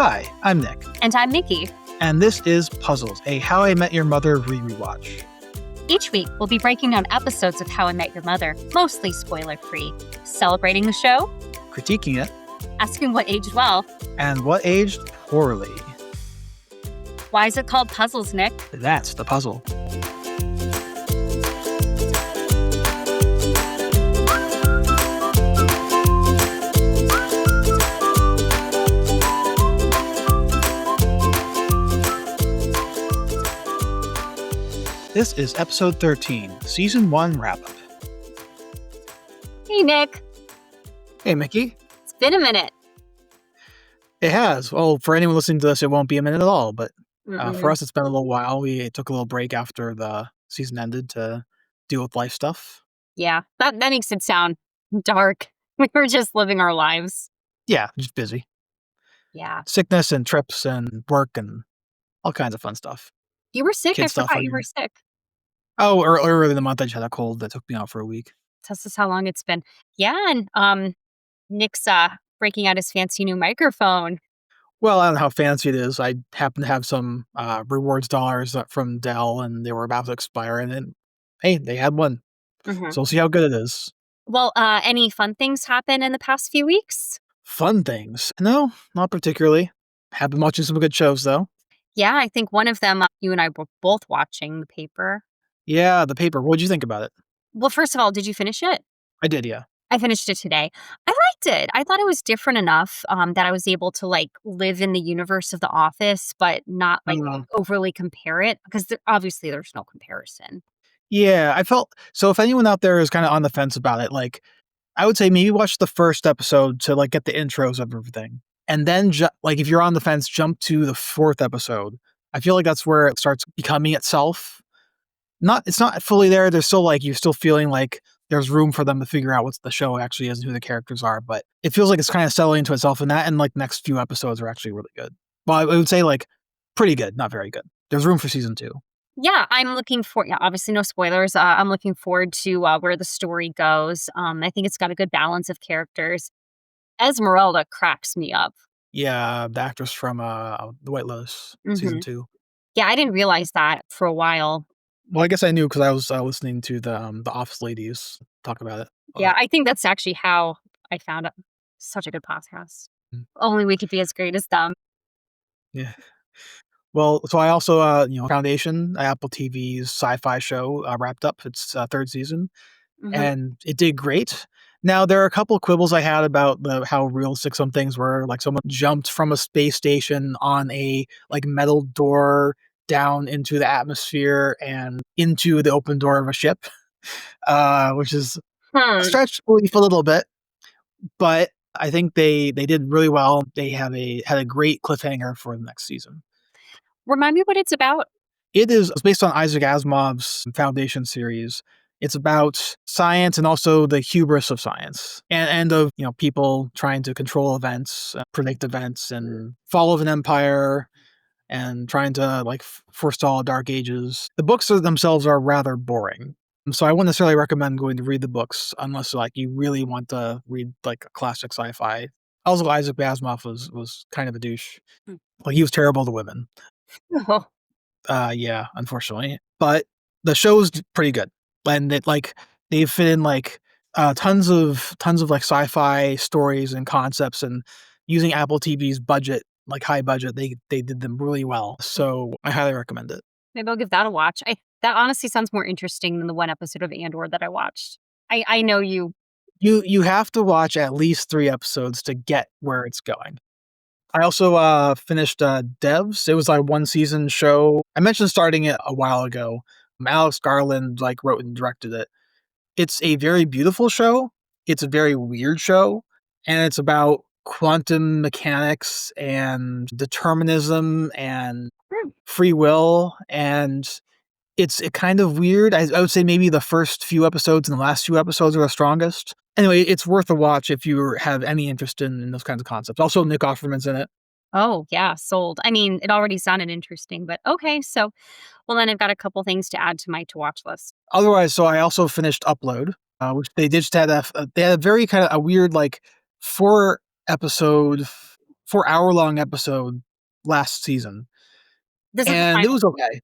Hi, I'm Nick. And I'm Miki. And this is Puzzles, a How I Met Your Mother Re-Rewatch. Each week, we'll be breaking down episodes of How I Met Your Mother, mostly spoiler-free, celebrating the show, Critiquing it, asking what aged well, and what aged poorly. Why is it called Puzzles, Nick? That's the puzzle. This is episode 13, season 1 wrap-up. Hey, Nick. Hey, Miki. It's been a minute. It has. Well, for anyone listening to this, it won't be a minute at all, but for us, it's been a little while. We took a little break after the season ended to deal with life stuff. Yeah, that makes it sound dark. We were just living our lives. Yeah, just busy. Yeah. Sickness and trips and work and all kinds of fun stuff. You were sick? Kid I stuff, forgot I you were mean. sick. Oh, earlier in the month, I just had a cold that took me out for a week. This is how long it's been. Yeah, and Nick's breaking out his fancy new microphone. Well, I don't know how fancy it is. I happen to have some rewards dollars from Dell, and they were about to expire, and then, hey, they had one. Mm-hmm. So we'll see how good it is. Well, any fun things happen in the past few weeks? Fun things? No, not particularly. Have been watching some good shows, though. Yeah, I think one of them, you and I were both watching, The Paper. Yeah, The Paper. What'd you think about it? Well, first of all, did you finish it? I did, yeah. I finished it today. I liked it. I thought it was different enough that I was able to live in the universe of The Office, but not overly compare it because obviously there's no comparison. Yeah, I felt so. If anyone out there is kind of on the fence about it, I would say maybe watch the first episode to get the intros of everything, and then if you're on the fence, jump to the fourth episode. I feel like that's where it starts becoming itself. It's not fully there. There's still you're still feeling like there's room for them to figure out what the show actually is and who the characters are, but it feels like it's kind of settling into itself, and the next few episodes are actually really good. Well, I would say pretty good, not very good. There's room for season 2. Yeah, I'm looking for, obviously no spoilers. I'm looking forward to where the story goes. I think it's got a good balance of characters. Esmeralda cracks me up. Yeah, the actress from The White Lotus, season 2. Yeah, I didn't realize that for a while. Well, I guess I knew because I was listening to the Office ladies talk about it. Yeah, I think that's actually how I found it. Such a good podcast. Only we could be as great as them. Yeah. Well, so I also, Foundation, Apple TV's sci-fi show, wrapped up its third season, and it did great. Now, there are a couple of quibbles I had about how realistic some things were, like someone jumped from a space station on a metal door down into the atmosphere and into the open door of a ship, which is stretched belief a little bit, but I think they did really well. They had a great cliffhanger for the next season. Remind me what it's about. It's based on Isaac Asimov's Foundation series. It's about science and also the hubris of science and of people trying to control events, predict events, and fall of an empire, and trying to forestall dark ages. The books themselves are rather boring, so I wouldn't necessarily recommend going to read the books unless you really want to read a classic sci-fi. Also, Isaac Asimov was kind of a douche. He was terrible to women. Oh. Yeah, unfortunately. But the show's pretty good. And they fit in tons of sci-fi stories and concepts, and using Apple TV's budget, high budget, they did them really well. So I highly recommend it. Maybe I'll give that a watch. That honestly sounds more interesting than the one episode of Andor that I watched. I know you. You have to watch at least 3 episodes to get where it's going. I also finished Devs. It was a 1-season show. I mentioned starting it a while ago. Alex Garland wrote and directed it. It's a very beautiful show. It's a very weird show, and it's about quantum mechanics and determinism and free will, and it's kind of weird. I would say maybe the first few episodes and the last few episodes are the strongest. Anyway, it's worth a watch if you have any interest in those kinds of concepts. Also, Nick Offerman's in it. Oh, yeah, sold. I mean, it already sounded interesting, but okay. So, well, then I've got a couple things to add to my to-watch list. Otherwise, so I also finished Upload, which they just had they had a very kind of a weird 4-episode 4-hour-long episode last season, This is the and it final. was okay.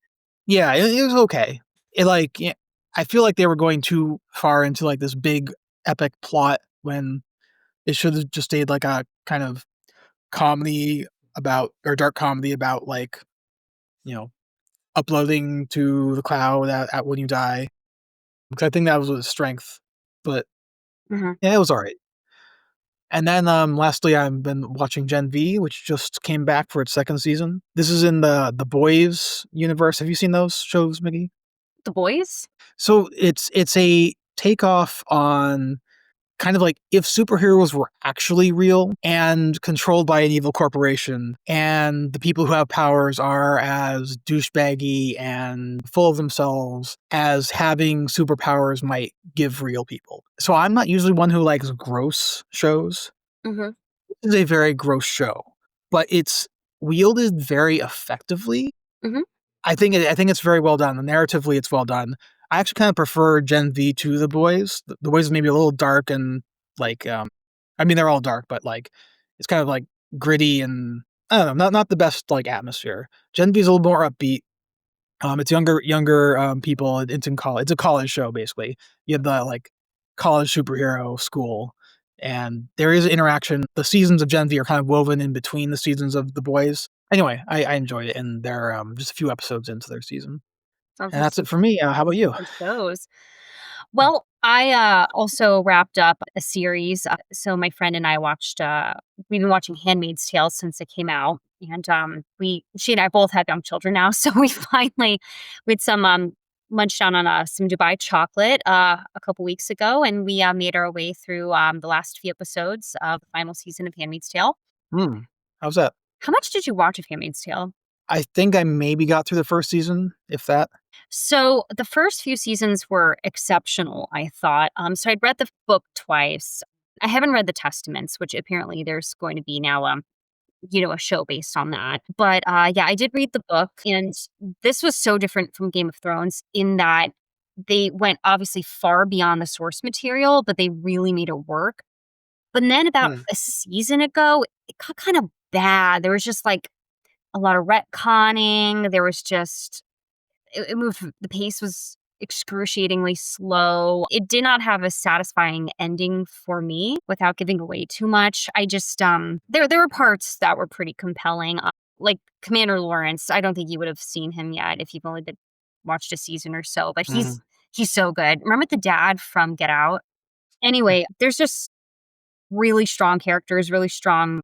Yeah, it was okay. It, like, yeah, I feel like they were going too far into, like, this big epic plot when it should have just stayed like a kind of comedy about or dark comedy about, like, you know, uploading to the cloud at when you die, because I think that was its strength, but Mhm. yeah, it was alright. And then, lastly, I've been watching Gen V, which just came back for its 2nd season. This is in the Boys universe. Have you seen those shows, Miggy? The Boys? So it's a takeoff on kind of like if superheroes were actually real and controlled by an evil corporation, and the people who have powers are as douchebaggy and full of themselves as having superpowers might give real people. So I'm not usually one who likes gross shows. Mhm. This is a very gross show, but it's wielded very effectively. Mhm. I think it's very well done. Narratively, it's well done. I actually kind of prefer Gen V to The Boys. The Boys is maybe a little dark and like, I mean, they're all dark, but like, it's kind of like gritty and I don't know, not the best like atmosphere. Gen V is a little more upbeat. It's younger people. It's in college. It's a college show basically. You have the like college superhero school, and there is interaction. The seasons of Gen V are kind of woven in between the seasons of The Boys. Anyway, I enjoyed it, and they're just a few episodes into their season, Sounds and like that's it for me. How about you? good shows. Well, I, also wrapped up a series. So my friend and I watched, we've been watching Handmaid's Tale since it came out. And she and I both have young children now. So we had some, munched down on some Dubai chocolate a couple weeks ago. And we made our way through the last few episodes of the final season of Handmaid's Tale. Hmm. How's that? How much did you watch of Handmaid's Tale? I think I maybe got through the first season, if that. So the first few seasons were exceptional, I thought. So I'd read the book twice. I haven't read the Testaments, which apparently there's going to be now, a show based on that. But yeah, I did read the book, and this was so different from Game of Thrones in that they went obviously far beyond the source material, but they really made it work. But then about Hmm. a season ago, it got kind of bad. There was just like a lot of retconning. There was just it moved the pace was excruciatingly slow. It did not have a satisfying ending for me without giving away too much. I just, there were parts that were pretty compelling, like Commander Lawrence. I don't think you would have seen him yet if you've only been watched a season or so, but Mhm. he's so good. Remember the dad from Get Out? Anyway, there's just really strong characters, really strong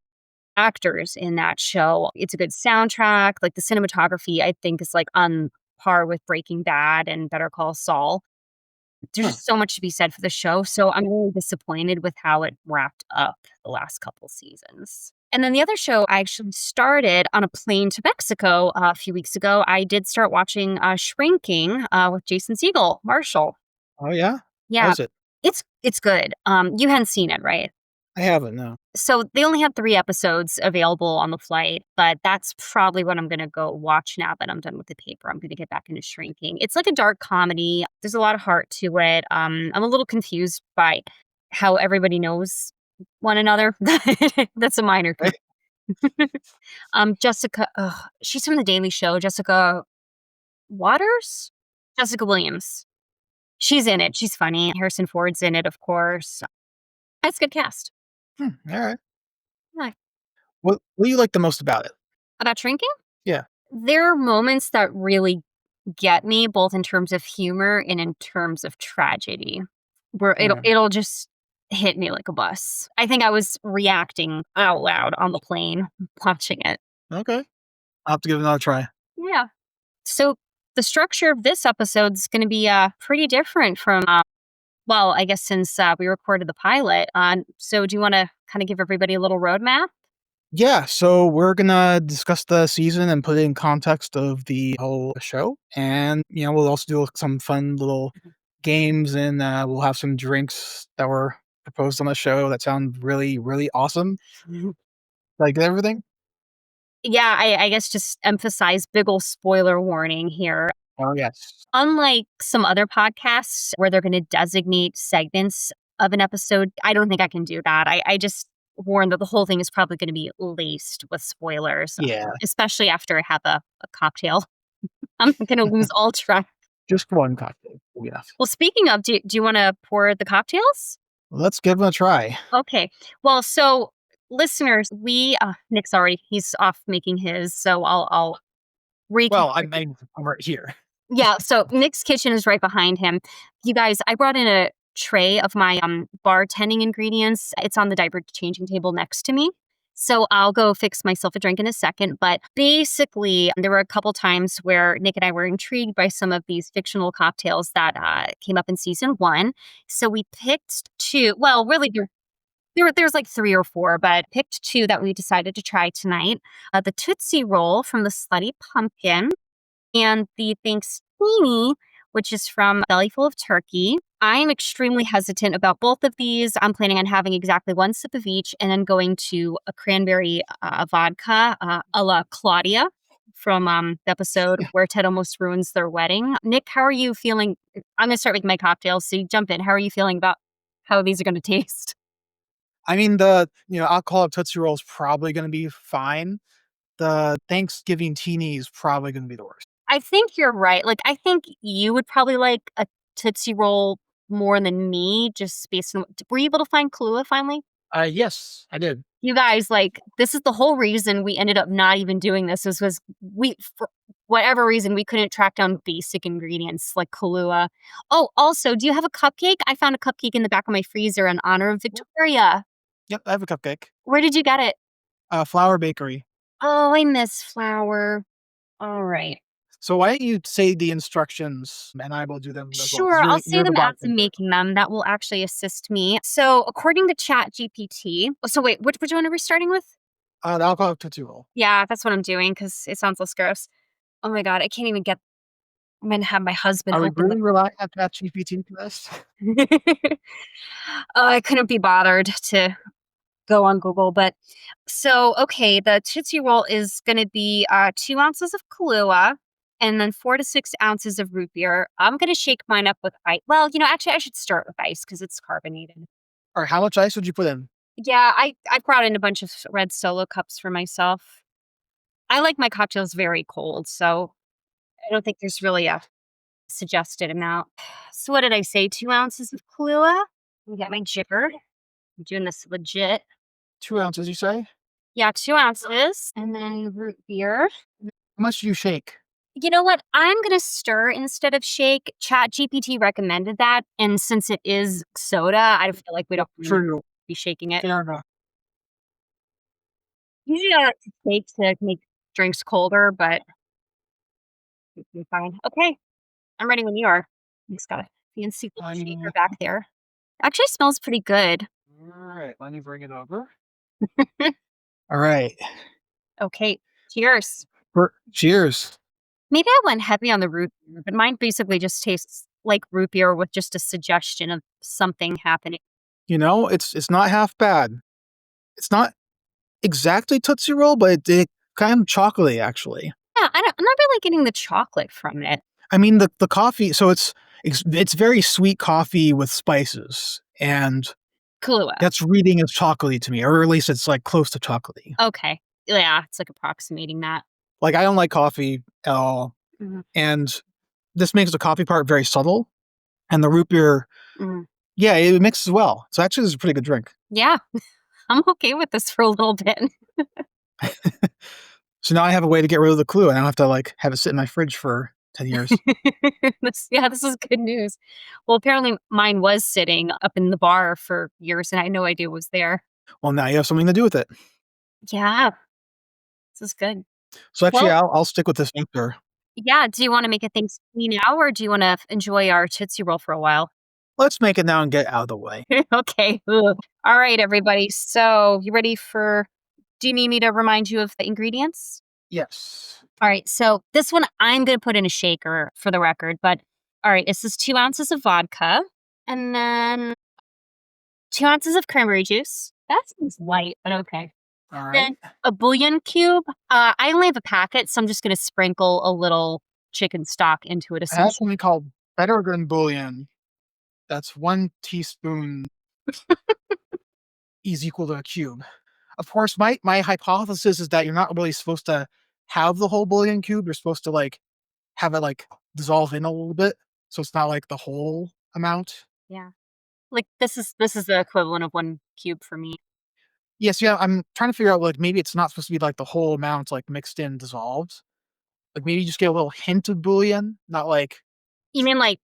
actors in that show. It's a good soundtrack. Like the cinematography, I think is like on par with Breaking Bad and Better Call Saul. There's Huh. just so much to be said for the show. So I'm really disappointed with how it wrapped up the last couple seasons. And then the other show I actually started on a plane to Mexico a few weeks ago. I did start watching Shrinking with Jason Segel, Marshall. Oh yeah. How Yeah, is it? it's good. You hadn't seen it, right? I haven't. No. So they only had 3 episodes available on the flight, but that's probably what I'm gonna go watch now that I'm done with the paper. I'm gonna get back into Shrinking. It's like a dark comedy. There's a lot of heart to it. I'm a little confused by how everybody knows one another. That's a minor Right. Jessica, she's from The Daily Show. Jessica Waters? Jessica Williams. She's in it. She's funny. Harrison Ford's in it, of course. It's a good cast. Hmm, all right. Yeah. What do you like the most about it? About Shrinking? Yeah. There are moments that really get me, both in terms of humor and in terms of tragedy, where Yeah. it'll just hit me like a bus. I think I was reacting out loud on the plane watching it. Okay. I'll have to give it another try. Yeah. So the structure of this episode is going to be pretty different from, well, I guess since we recorded the pilot. So do you want to kind of give everybody a little roadmap? Yeah, so we're gonna discuss the season and put it in context of the whole show, and we'll also do some fun little games, and we'll have some drinks that were proposed on the show that sound really, really awesome. Like everything. Yeah, I guess just emphasize big ol' spoiler warning here. Oh yes. Unlike some other podcasts where they're gonna designate segments of an episode, I don't think I can do that. I just warn that the whole thing is probably gonna be laced with spoilers, Yeah. especially after I have a cocktail. I'm gonna lose all track. Just one cocktail will be enough. Well, speaking of, do you wanna pour the cocktails? Let's give them a try. Okay. Well, so listeners, Nick's already he's off making his, so I'll recap. Well, I'm right here. Yeah, so Nick's kitchen is right behind him. You guys, I brought in a tray of my bartending ingredients. It's on the diaper changing table next to me. So I'll go fix myself a drink in a second. But basically, there were a couple times where Nick and I were intrigued by some of these fictional cocktails that came up in season one. So we picked two. Well, really, there's like three or four, but picked two that we decided to try tonight. The Tootsie Roll from the Slutty Pumpkin and the Thanks-tini, which is from Bellyful of Turkey. I'm extremely hesitant about both of these. I'm planning on having exactly one sip of each and then going to a cranberry vodka a la Claudia from the episode where Ted almost ruins their wedding. Nick, how are you feeling? I'm going to start making my cocktails, so you jump in. How are you feeling about how these are going to taste? I mean, the alcoholic Tootsie Roll is probably going to be fine. The Thanksgiving teeny is probably going to be the worst. I think you're right. Like, I think you would probably like a Tootsie Roll more than me, just based on. Were you able to find Kahlua finally? Yes, I did. You guys, like, this is the whole reason we ended up not even doing this. Was we, for whatever reason, we couldn't track down basic ingredients like Kahlua. Oh, also, do you have a cupcake? I found a cupcake in the back of my freezer in honor of Victoria. Yep, I have a cupcake. Where did you get it? Flour Bakery. Oh, I miss flour. All right. So why don't you say the instructions and I will do them as well? 'Cause Sure, I'll say you're the them as I'm bartender. making them. That will actually assist me. So, according to ChatGPT, so wait, which one are we starting with? The alcoholic Tootsie Roll. Yeah, that's what I'm doing because it sounds less gross. Oh my god, I can't even get. I'm gonna have my husband Are we open really relying on ChatGPT for this? the. I couldn't be bothered to go on Google, but so okay, the Tootsie Roll is gonna be 2 ounces of Kahlua. And then 4 to 6 ounces of root beer. I'm gonna shake mine up with ice. Well, actually, I should start with ice because it's carbonated. Or how much ice would you put in? Yeah, I brought in a bunch of red Solo cups for myself. I like my cocktails very cold, so I don't think there's really a suggested amount. So what did I say? 2 ounces of Kahlua. You got my jigger. I'm doing this legit. 2 ounces, you say? Yeah, 2 ounces, and then root beer. How much do you shake? You know what? I'm gonna stir instead of shake. ChatGPT recommended that, and since it is soda, I feel like we don't really True. be shaking it. Fair enough. Usually, I like to shake to make drinks colder, but it's been fine. Okay, I'm ready when you are. Just got a fancy little shaker back there. Actually, smells pretty good. Alright, let me bring it over. Alright. Okay, cheers. Cheers. Maybe I went heavy on the root beer, but mine basically just tastes like root beer with just a suggestion of something happening. It's not half bad. It's not exactly Tootsie Roll, but it kind of chocolatey, actually. Yeah, I'm not really getting the chocolate from it. I mean, the coffee, so it's very sweet coffee with spices, and Kahlua. that's reading as chocolatey to me, or at least it's, like, close to chocolatey. Okay. Yeah, it's like approximating that. Like, I don't like coffee at all, Mhm. and this makes the coffee part very subtle, and the root beer, Mhm. yeah, it mixes well. So actually, this is a pretty good drink. Yeah, I'm okay with this for a little bit. So now I have a way to get rid of the clue, and I don't have to, like, have it sit in my fridge for 10 years. This is good news. Well, apparently mine was sitting up in the bar for years, and I had no idea it was there. Well, now you have something to do with it. Yeah, this is good. So actually, Well, I'll stick with this answer. yeah, do you wanna make a Thanksgiving now, or do you wanna enjoy our Tootsie Roll for a while? Let's make it now and get out of the way. Okay. Ugh. All right, everybody. So, you ready for do you need me to remind you of the ingredients? Yes. All right, so this one I'm gonna put in a shaker for the record, but all right, this is 2 ounces of vodka and then 2 ounces of cranberry juice. That seems light, but okay. All right. Then a bouillon cube. I only have a packet, so I'm just gonna sprinkle a little chicken stock into it. I have something called better than bouillon. That's 1 teaspoon. is equal to a cube. Of course, my hypothesis is that you're not really supposed to have the whole bouillon cube. You're supposed to like have it like dissolve in a little bit, so it's not like the whole amount. Yeah. Like, this is the equivalent of 1 cube for me. Yes, yeah. I'm trying to figure out like maybe it's not supposed to be like the whole amount like mixed in dissolved. Like maybe you just get a little hint of bouillon, not like You mean, like,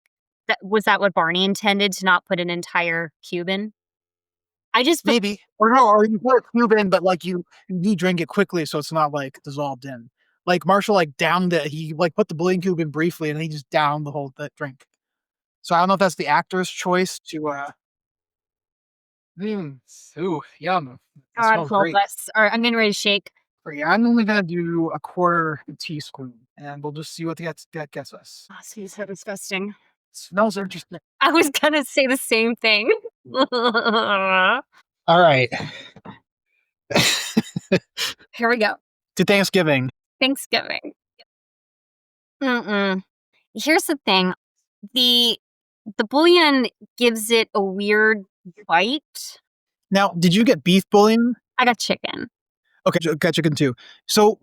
that what Barney intended, to not put an entire cube in? I just feel maybe or no, or you put a cube in, but like you drink it quickly, so it's not like dissolved in. Like Marshall like downed it. He like put the bouillon cube in briefly, and then he just downed the whole drink. So I don't know if that's the actor's choice to. Mm, ooh, yum! That God smells help great. us. Alright, I'm getting ready to shake. Okay, I'm only gonna do a quarter teaspoon, and we'll just see what that gets us. Oh, this so disgusting. Smells interesting. I was gonna say the same thing. All right. Here we go. To Thanksgiving. Thanksgiving. Mm-mm. Here's the thing. The the bouillon gives it a weird bite. Now, did you get beef bouillon? I got chicken. Okay, got chicken too. So,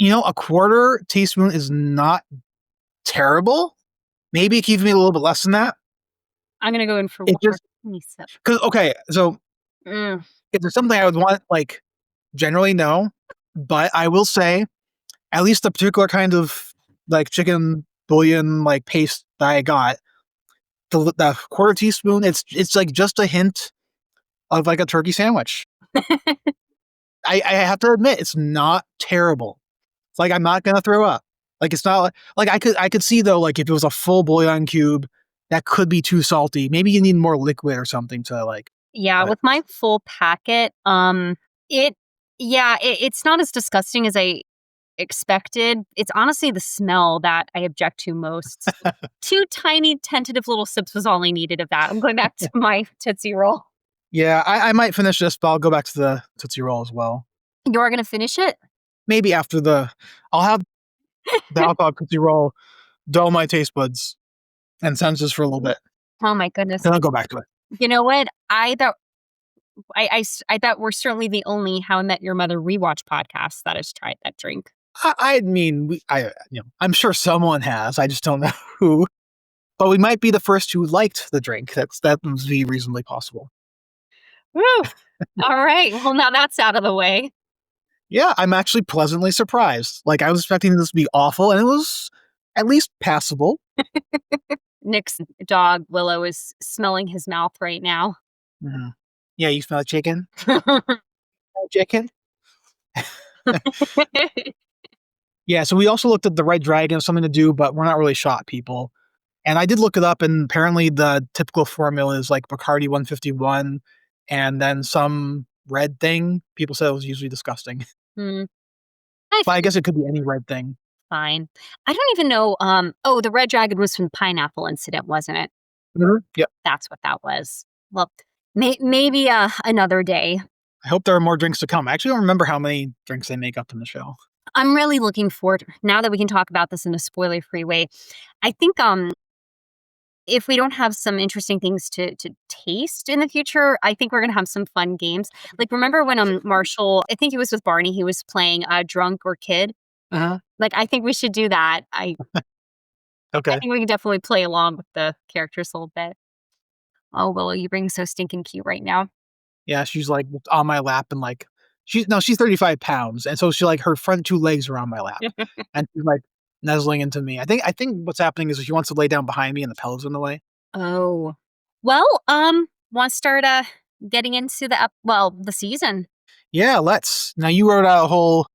a quarter teaspoon is not terrible. Maybe it keeps me a little bit less than that. I'm gonna go in for It one more just tiny sip. because okay, so Mm. if there's something I would want, like generally no, but I will say at least the particular kind of like chicken bouillon like paste that I got, the quarter teaspoon, it's like just a hint of like a turkey sandwich. I have to admit it's not terrible. It's like I'm not gonna throw up. Like it's not like I could see though like if it was a full bouillon cube that could be too salty. Maybe you need more liquid or something to like. Yeah, But with my full packet, it it's not as disgusting as I expected. It's honestly the smell that I object to most. 2 tiny tentative little sips was all I needed of that. I'm going back to my Tootsie Roll. yeah, I might finish this, but I'll go back to the Tootsie Roll as well. You're gonna finish it? Maybe after I'll have the alcohol Tootsie Roll dull my taste buds and senses for a little bit. Oh my goodness. Then I'll go back to it. You know what? I thought we're certainly the only How I Met Your Mother rewatch podcast that has tried that drink. I mean, I'm sure someone has. I just don't know who. But we might be the first who liked the drink. That would be reasonably possible. Woo! All right. Well, now that's out of the way. Yeah, I'm actually pleasantly surprised. Like I was expecting this to be awful, and it was at least passable. Nick's dog, Willow, is smelling his mouth right now. Mm-hmm. Yeah, you smell chicken? Chicken? Yeah, so we also looked at the Red Dragon, something to do, but we're not really shot people. And I did look it up, and apparently the typical formula is like Bacardi 151 and then some red thing. People said it was usually disgusting. Hmm. But I guess it could be any red thing. Fine. I don't even know. The Red Dragon was from the pineapple incident, wasn't it? Mm-hmm. Yep. That's what that was. Well, maybe another day. I hope there are more drinks to come. I actually don't remember how many drinks they make up in the show. I'm really looking forward now that we can talk about this in a spoiler-free way. I think if we don't have some interesting things to taste in the future, I think we're gonna have some fun games. Like remember when Marshall, I think it was with Barney, he was playing drunk or kid. Uh-huh. Like I think we should do that. I Okay. think we can definitely play along with the characters a little bit. Oh, Willow, you bring so stinking cute right now. Yeah, she's like on my lap and like she's 35 pounds. And so she like her front two legs are on my lap. And she's like nuzzling into me. I think what's happening is she wants to lay down behind me and the pillow's in the way. Oh. Well, want to start getting into the season. Yeah, let's. Now you wrote out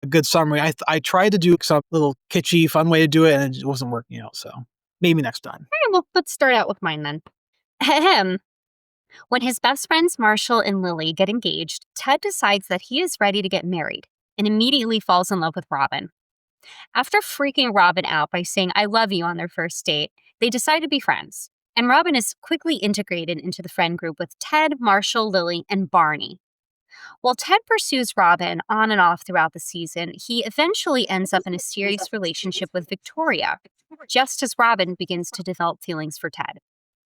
a good summary. I tried to do some little kitschy, fun way to do it, and it wasn't working out. So maybe next time. All right, well, let's start out with mine then. Ahem. When his best friends Marshall and Lily get engaged, Ted decides that he is ready to get married and immediately falls in love with Robin. After freaking Robin out by saying I love you on their first date, they decide to be friends. And Robin is quickly integrated into the friend group with Ted, Marshall, Lily, and Barney. While Ted pursues Robin on and off throughout the season, he eventually ends up in a serious relationship with Victoria, just as Robin begins to develop feelings for Ted.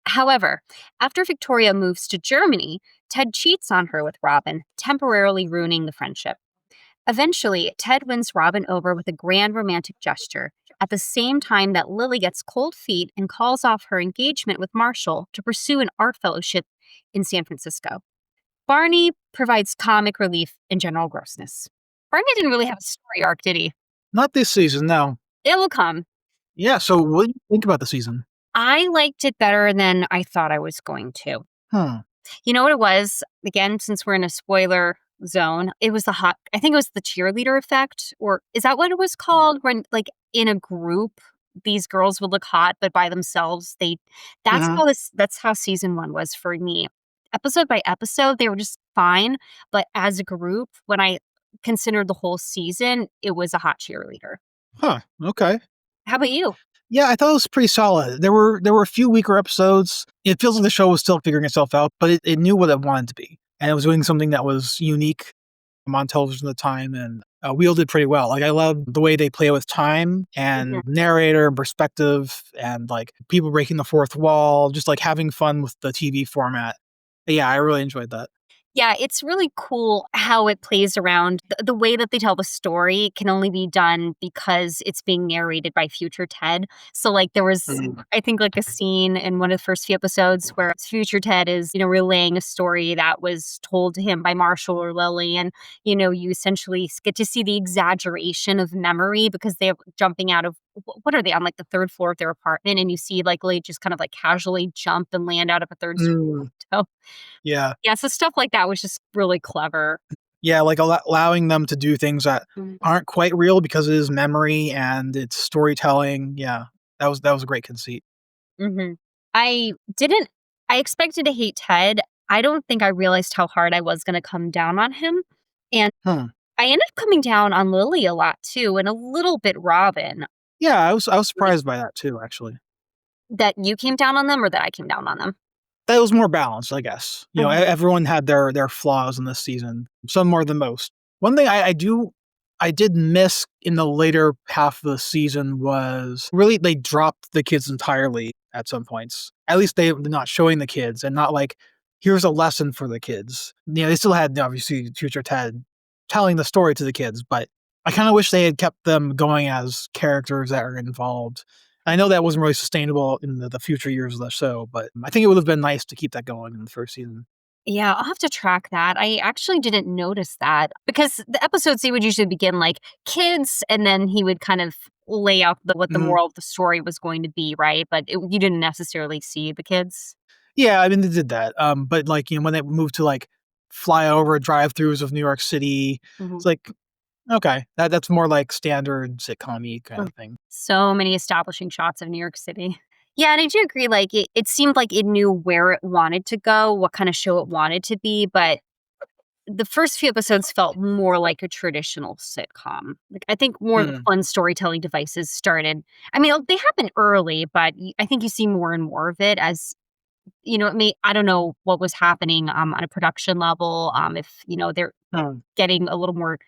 However, after Victoria moves to Germany, Ted cheats on her with Robin, temporarily ruining the friendship. Eventually, Ted wins Robin over with a grand romantic gesture, at the same time that Lily gets cold feet and calls off her engagement with Marshall to pursue an art fellowship in San Francisco. Barney provides comic relief and general grossness. Barney didn't really have a story arc, did he? Not this season, no. It will come. Yeah, so what do you think about the season? I liked it better than I thought I was going to. Hmm. You know what it was? Again, since we're in a spoiler zone, it was I think it was the cheerleader effect, or is that what it was called? When, like, in a group, these girls would look hot, but by themselves, Mhm. that's how season one was for me. Episode by episode, they were just fine. But as a group, when I considered the whole season, it was a hot cheerleader. Huh, okay. How about you? Yeah, I thought it was pretty solid. There were a few weaker episodes. It feels like the show was still figuring itself out, but it knew what it wanted to be, and it was doing something that was unique on television at the time and, wielded pretty well. Like, I love the way they play with time and Mhm. narrator and perspective and, like, people breaking the fourth wall, just, like, having fun with the TV format. Yeah, I really enjoyed that. Yeah, it's really cool how it plays around. The way that they tell the story can only be done because it's being narrated by future Ted. So, like, there was, Mm. I think, like a scene in one of the first few episodes where future Ted is, relaying a story that was told to him by Marshall or Lily. And, you essentially get to see the exaggeration of memory because they're jumping out of, what are they on, like the third floor of their apartment? And you see, like, Lily just kind of like casually jump and land out of a third story Mm, window. yeah. Yeah, so stuff like that was just really clever. Yeah, like, allowing them to do things that Mhm. aren't quite real because it is memory and it's storytelling. Yeah, that was a great conceit. Mhm. I didn't I expected to hate Ted. I don't think I realized how hard I was gonna come down on him, and Hmm. I ended up coming down on Lily a lot too, and a little bit Robin. Yeah, I was Like, surprised by that too, actually. that you came down on them or that I came down on them? That was more balanced, I guess. Mhm. Everyone had their flaws in this season, some more than most. One thing I did miss in the later half of the season was really they dropped the kids entirely at some points. At least they're not showing the kids and not like, here's a lesson for the kids. They still had obviously future Ted telling the story to the kids, but I kind of wish they had kept them going as characters that are involved. I know that wasn't really sustainable in the future years of the show, but I think it would have been nice to keep that going in the first season. Yeah, I'll have to track that. I actually didn't notice that because the episodes, they would usually begin like kids, and then he would kind of lay out what the Mhm. moral of the story was going to be, right? But you didn't necessarily see the kids. Yeah, I mean, they did that. But like, when they moved to like flyover drive-throughs of New York City, Mhm. it's like, okay, that's more like standard sitcom-y kind Mm. of thing. So many establishing shots of New York City. Yeah, and I do agree, like, it seemed like it knew where it wanted to go, what kinda show it wanted to be, but the first few episodes felt more like a traditional sitcom. Like, I think more of the Mm, fun storytelling devices started. I mean, they happen early, but I think you see more and more of it as, I don't know what was happening, on a production level, if, they're mm. getting a little more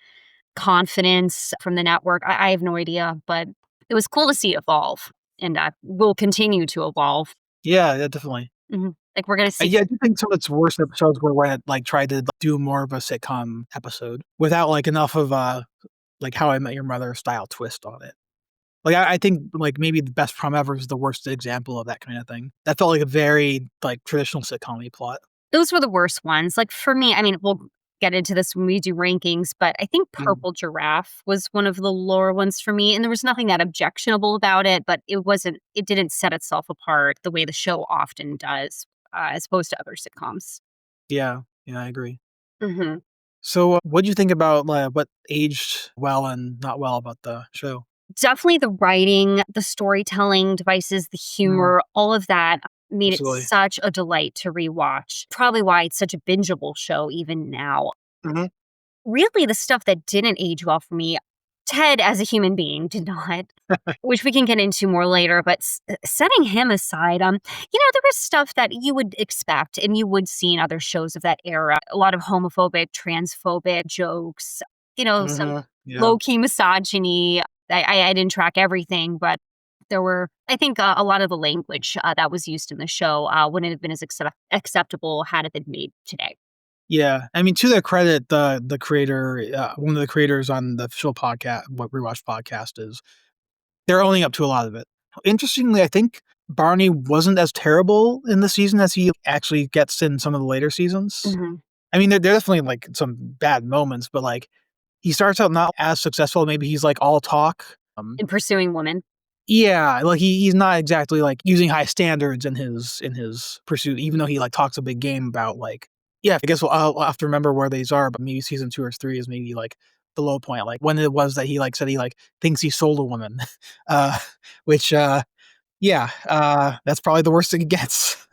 confidence from the network. I have no idea, but it was cool to see it evolve, and will continue to evolve. Yeah, yeah, definitely. Like, we're gonna see. Yeah, I do think some of its worst episodes were when it like tried to do more of a sitcom episode without like enough of a like How I Met Your Mother style twist on it. Like, I think, like, maybe The Best Prom Ever is the worst example of that kind of thing. That felt like a very, like, traditional sitcom-y plot. Those were the worst ones. Like, for me, I mean, we'll get into this when we do rankings, but I think Mm. Purple Giraffe was one of the lower ones for me, and there was nothing that objectionable about it, but it didn't set itself apart the way the show often does, as opposed to other sitcoms. Yeah, yeah, I agree. Mhm. So, what'd you think about, what aged well and not well about the show? Definitely the writing, the storytelling devices, the Mm, humor, all of that made it absolutely. such a delight to rewatch. Probably why it's such a bingeable show even now. Mhm. Really, the stuff that didn't age well for me, Ted as a human being did not, which we can get into more later, but setting him aside, there was stuff that you would expect and you would see in other shows of that era. A lot of homophobic, transphobic jokes, some Mhm. Yeah. low key misogyny. I didn't track everything, but there were I think, a lot of the language, that was used in the show, wouldn't have been as acceptable had it been made today. Yeah, I mean, to their credit, the creator, one of the creators on the official podcast, what Rewatch podcast is, they're owning up to a lot of it. Interestingly, I think Barney wasn't as terrible in the season as he actually gets in some of the later seasons. Mhm. I mean, there are definitely, like, some bad moments, but, like, he starts out not as successful. Maybe he's, like, all talk. In pursuing women. Yeah, like, he's not exactly, like, using high standards in his pursuit, even though he, like, talks a big game about, like yeah, I guess I'll have to remember where these are, but maybe season 2 or 3 is maybe, like, the low point, like, when it was that he, like, said he, like, thinks he sold a woman, uh, which, yeah, that's probably the worst thing he gets.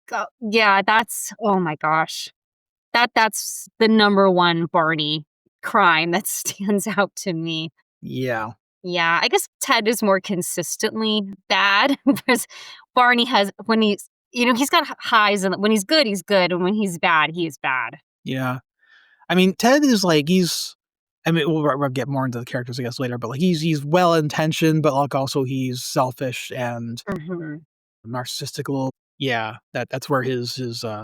Go yeah, that's oh my gosh. That's the number 1 Barney crime that stands out to me. Yeah, Yeah, I guess Ted is more consistently bad because Barney has when he's he's got highs and when he's good, and when he's bad, he is bad. yeah. I mean, Ted is, like, he's I mean, we'll get more into the characters, I guess, later, but, like, he's well-intentioned, but, like, also he's selfish and Mhm. narcissistic a little. Yeah, that's where his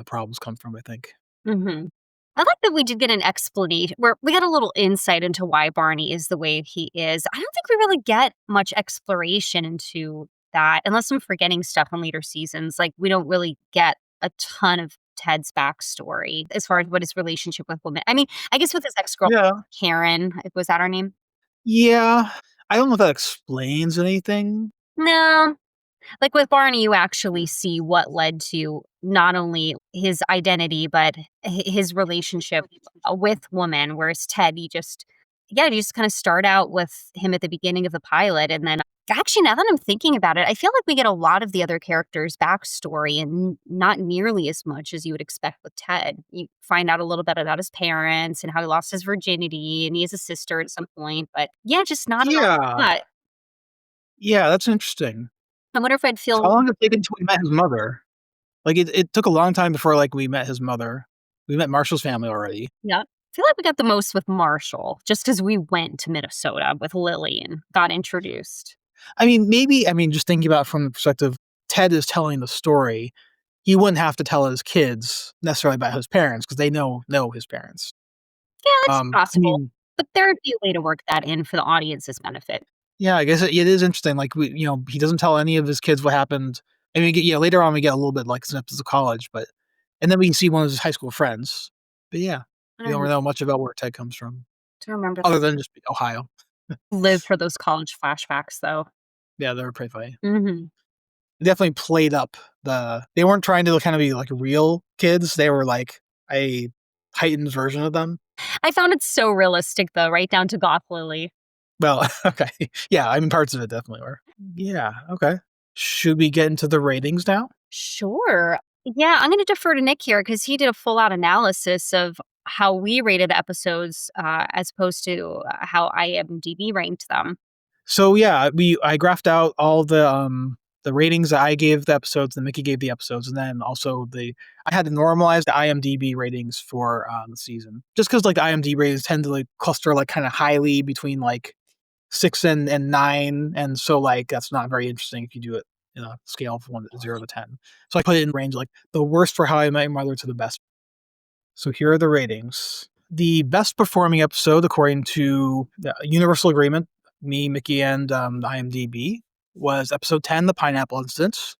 problems come from, I think. Mhm. I like that we did get an explanation where we got a little insight into why Barney is the way he is. I don't think we really get much exploration into that unless I'm forgetting stuff in later seasons. Like, we don't really get a ton of Ted's backstory as far as what his relationship with women. I mean, I guess with his ex-girlfriend, Yeah. Karen, was that her name? Yeah. I don't know if that explains anything. No. Like with Barney, you actually see what led to not only his identity, but his relationship with women. Whereas Ted, you just kind of start out with him at the beginning of the pilot. And then, actually, now that I'm thinking about it, I feel like we get a lot of the other characters' backstory and not nearly as much as you would expect with Ted. You find out a little bit about his parents and how he lost his virginity, and he has a sister at some point. But yeah, just not a Yeah. lot. Yeah, that's interesting. I wonder if I'd How feel long did it take until we met his mother? Like, it took a long time before, like, we met his mother. We met Marshall's family already. yeah. I feel like we got the most with Marshall, just because we went to Minnesota with Lily and got introduced. I mean, just thinking about it from the perspective Ted is telling the story, he wouldn't have to tell his kids necessarily about his parents because they know his parents. Yeah, that's I possible, mean, but there'd be a way to work that in for the audience's benefit. yeah, I guess it is interesting, like, he doesn't tell any of his kids what happened. I mean, yeah, later on, we get a little bit, like, snippets of college, but and then we see one of his high school friends. But yeah, I we don't don't know really know much about where Ted comes from, to remember other than just Ohio. live for those college flashbacks, though. Yeah, they were pretty funny. Mhm. They definitely played up they weren't trying to kind of be, like, real kids, they were, like, a heightened version of them. I found it so realistic, though, right down to Goth Lily. Well, okay. Yeah, I mean, parts of it definitely were. Yeah, okay. Should we get into the ratings now? Sure. Yeah, I'm gonna defer to Nick here because he did a full out analysis of how we rated the episodes, as opposed to, how IMDb ranked them. So yeah, I graphed out all the ratings that I gave the episodes, that Miki gave the episodes, and then also I had to normalize the IMDb ratings for the season. Just because, like, the IMDb ratings tend to, like, cluster, like, kind of highly between, like, 6 and 9, and so, like, that's not very interesting if you do it in a scale of 0 to 10. So I put it in range, like, the worst for How I Met Your Mother to the best. So here are the ratings. The best performing episode, according to the universal agreement, me, Mickey, and IMDb, was episode 10, The Pineapple Incident.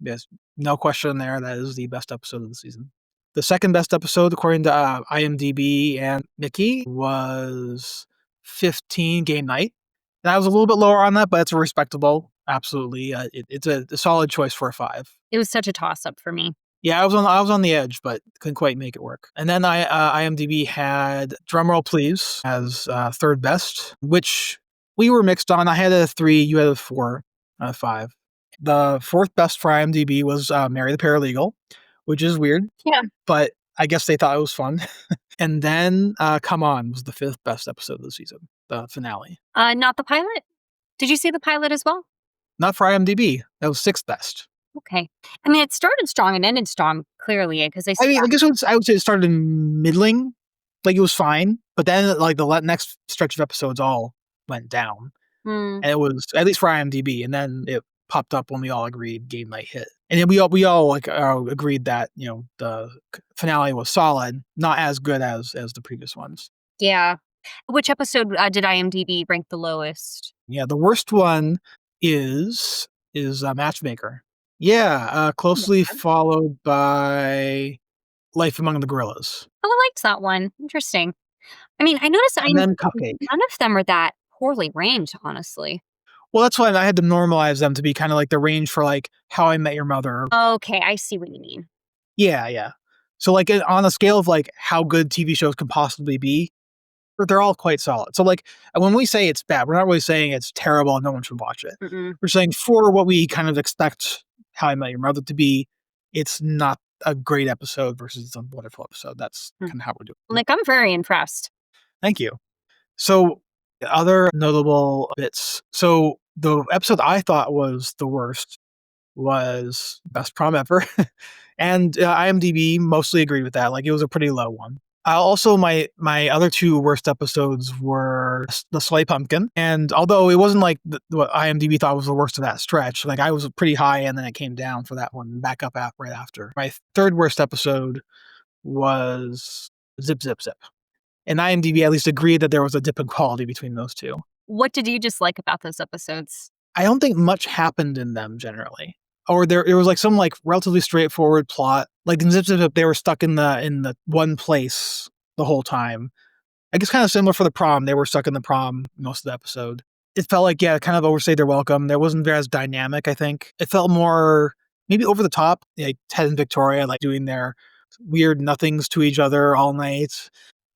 Yes, no question there. That is the best episode of the season. The second best episode, according to IMDb and Mickey, was 15, Game Night. And I was a little bit lower on that, but it's respectable. Absolutely. It's a solid choice for a 5. It was such a toss up for me. Yeah, I was on the edge, but couldn't quite make it work. And then IMDb had Drumroll Please as third best, which we were mixed on. I had a 3, you had a 4 out of 5. The fourth best for IMDb was Mary the Paralegal, which is weird, Yeah. but I guess they thought it was fun. And then Come On was the fifth best episode of the season, the finale. Not the pilot? Did you say the pilot as well? Not for IMDb. That was sixth best. Okay. I mean, it started strong and ended strong, clearly, because they I mean, stuck. I guess I would say it started middling. Like, it was fine, but then, like, the next stretch of episodes all went down. Mm. and it was at least for IMDb, and then it popped up when we all agreed game night hit, and then we all like agreed that the finale was solid, not as good as the previous ones. Yeah. Which episode, did IMDb rank the lowest? Yeah, the worst one is Matchmaker. Yeah, closely followed by Life Among the Gorillas, Oh, I liked that one. Interesting. I mean, I noticed and IMDb, then Cupcake. none of them are that poorly ranked, honestly. Well, that's why I had to normalize them to be kind of like the range for like How I Met Your Mother. Okay, I see what you mean. Yeah, yeah. So like on a scale of like how good TV shows can possibly be, they're all quite solid. So like when we say it's bad, we're not really saying it's terrible and no one should watch it. Mm-mm. We're saying for what we kind of expect How I Met Your Mother to be, it's not a great episode versus a wonderful episode. That's Mm. kind of how we're doing it. Like, I'm very impressed. Thank you. So other notable bits. So the episode I thought was the worst was Best Prom Ever, and IMDb mostly agreed with that. Like it was a pretty low one. Also, my other two worst episodes were the Slay Pumpkin, and although it wasn't like what IMDb thought was the worst of that stretch, like I was pretty high, and then it came down for that one, back up right after. My third worst episode was Zip Zip Zip, and IMDb at least agreed that there was a dip in quality between those two. What did you dislike about those episodes? I don't think much happened in them generally. Or there was like some like relatively straightforward plot. Like in Zip Zip Zip, they were stuck in the one place the whole time. I guess kind of similar for the prom. They were stuck in the prom most of the episode. It felt like, yeah, kind of overstayed their welcome. There wasn't very as dynamic, I think. It felt more maybe over the top, like Ted and Victoria like doing their weird nothings to each other all night.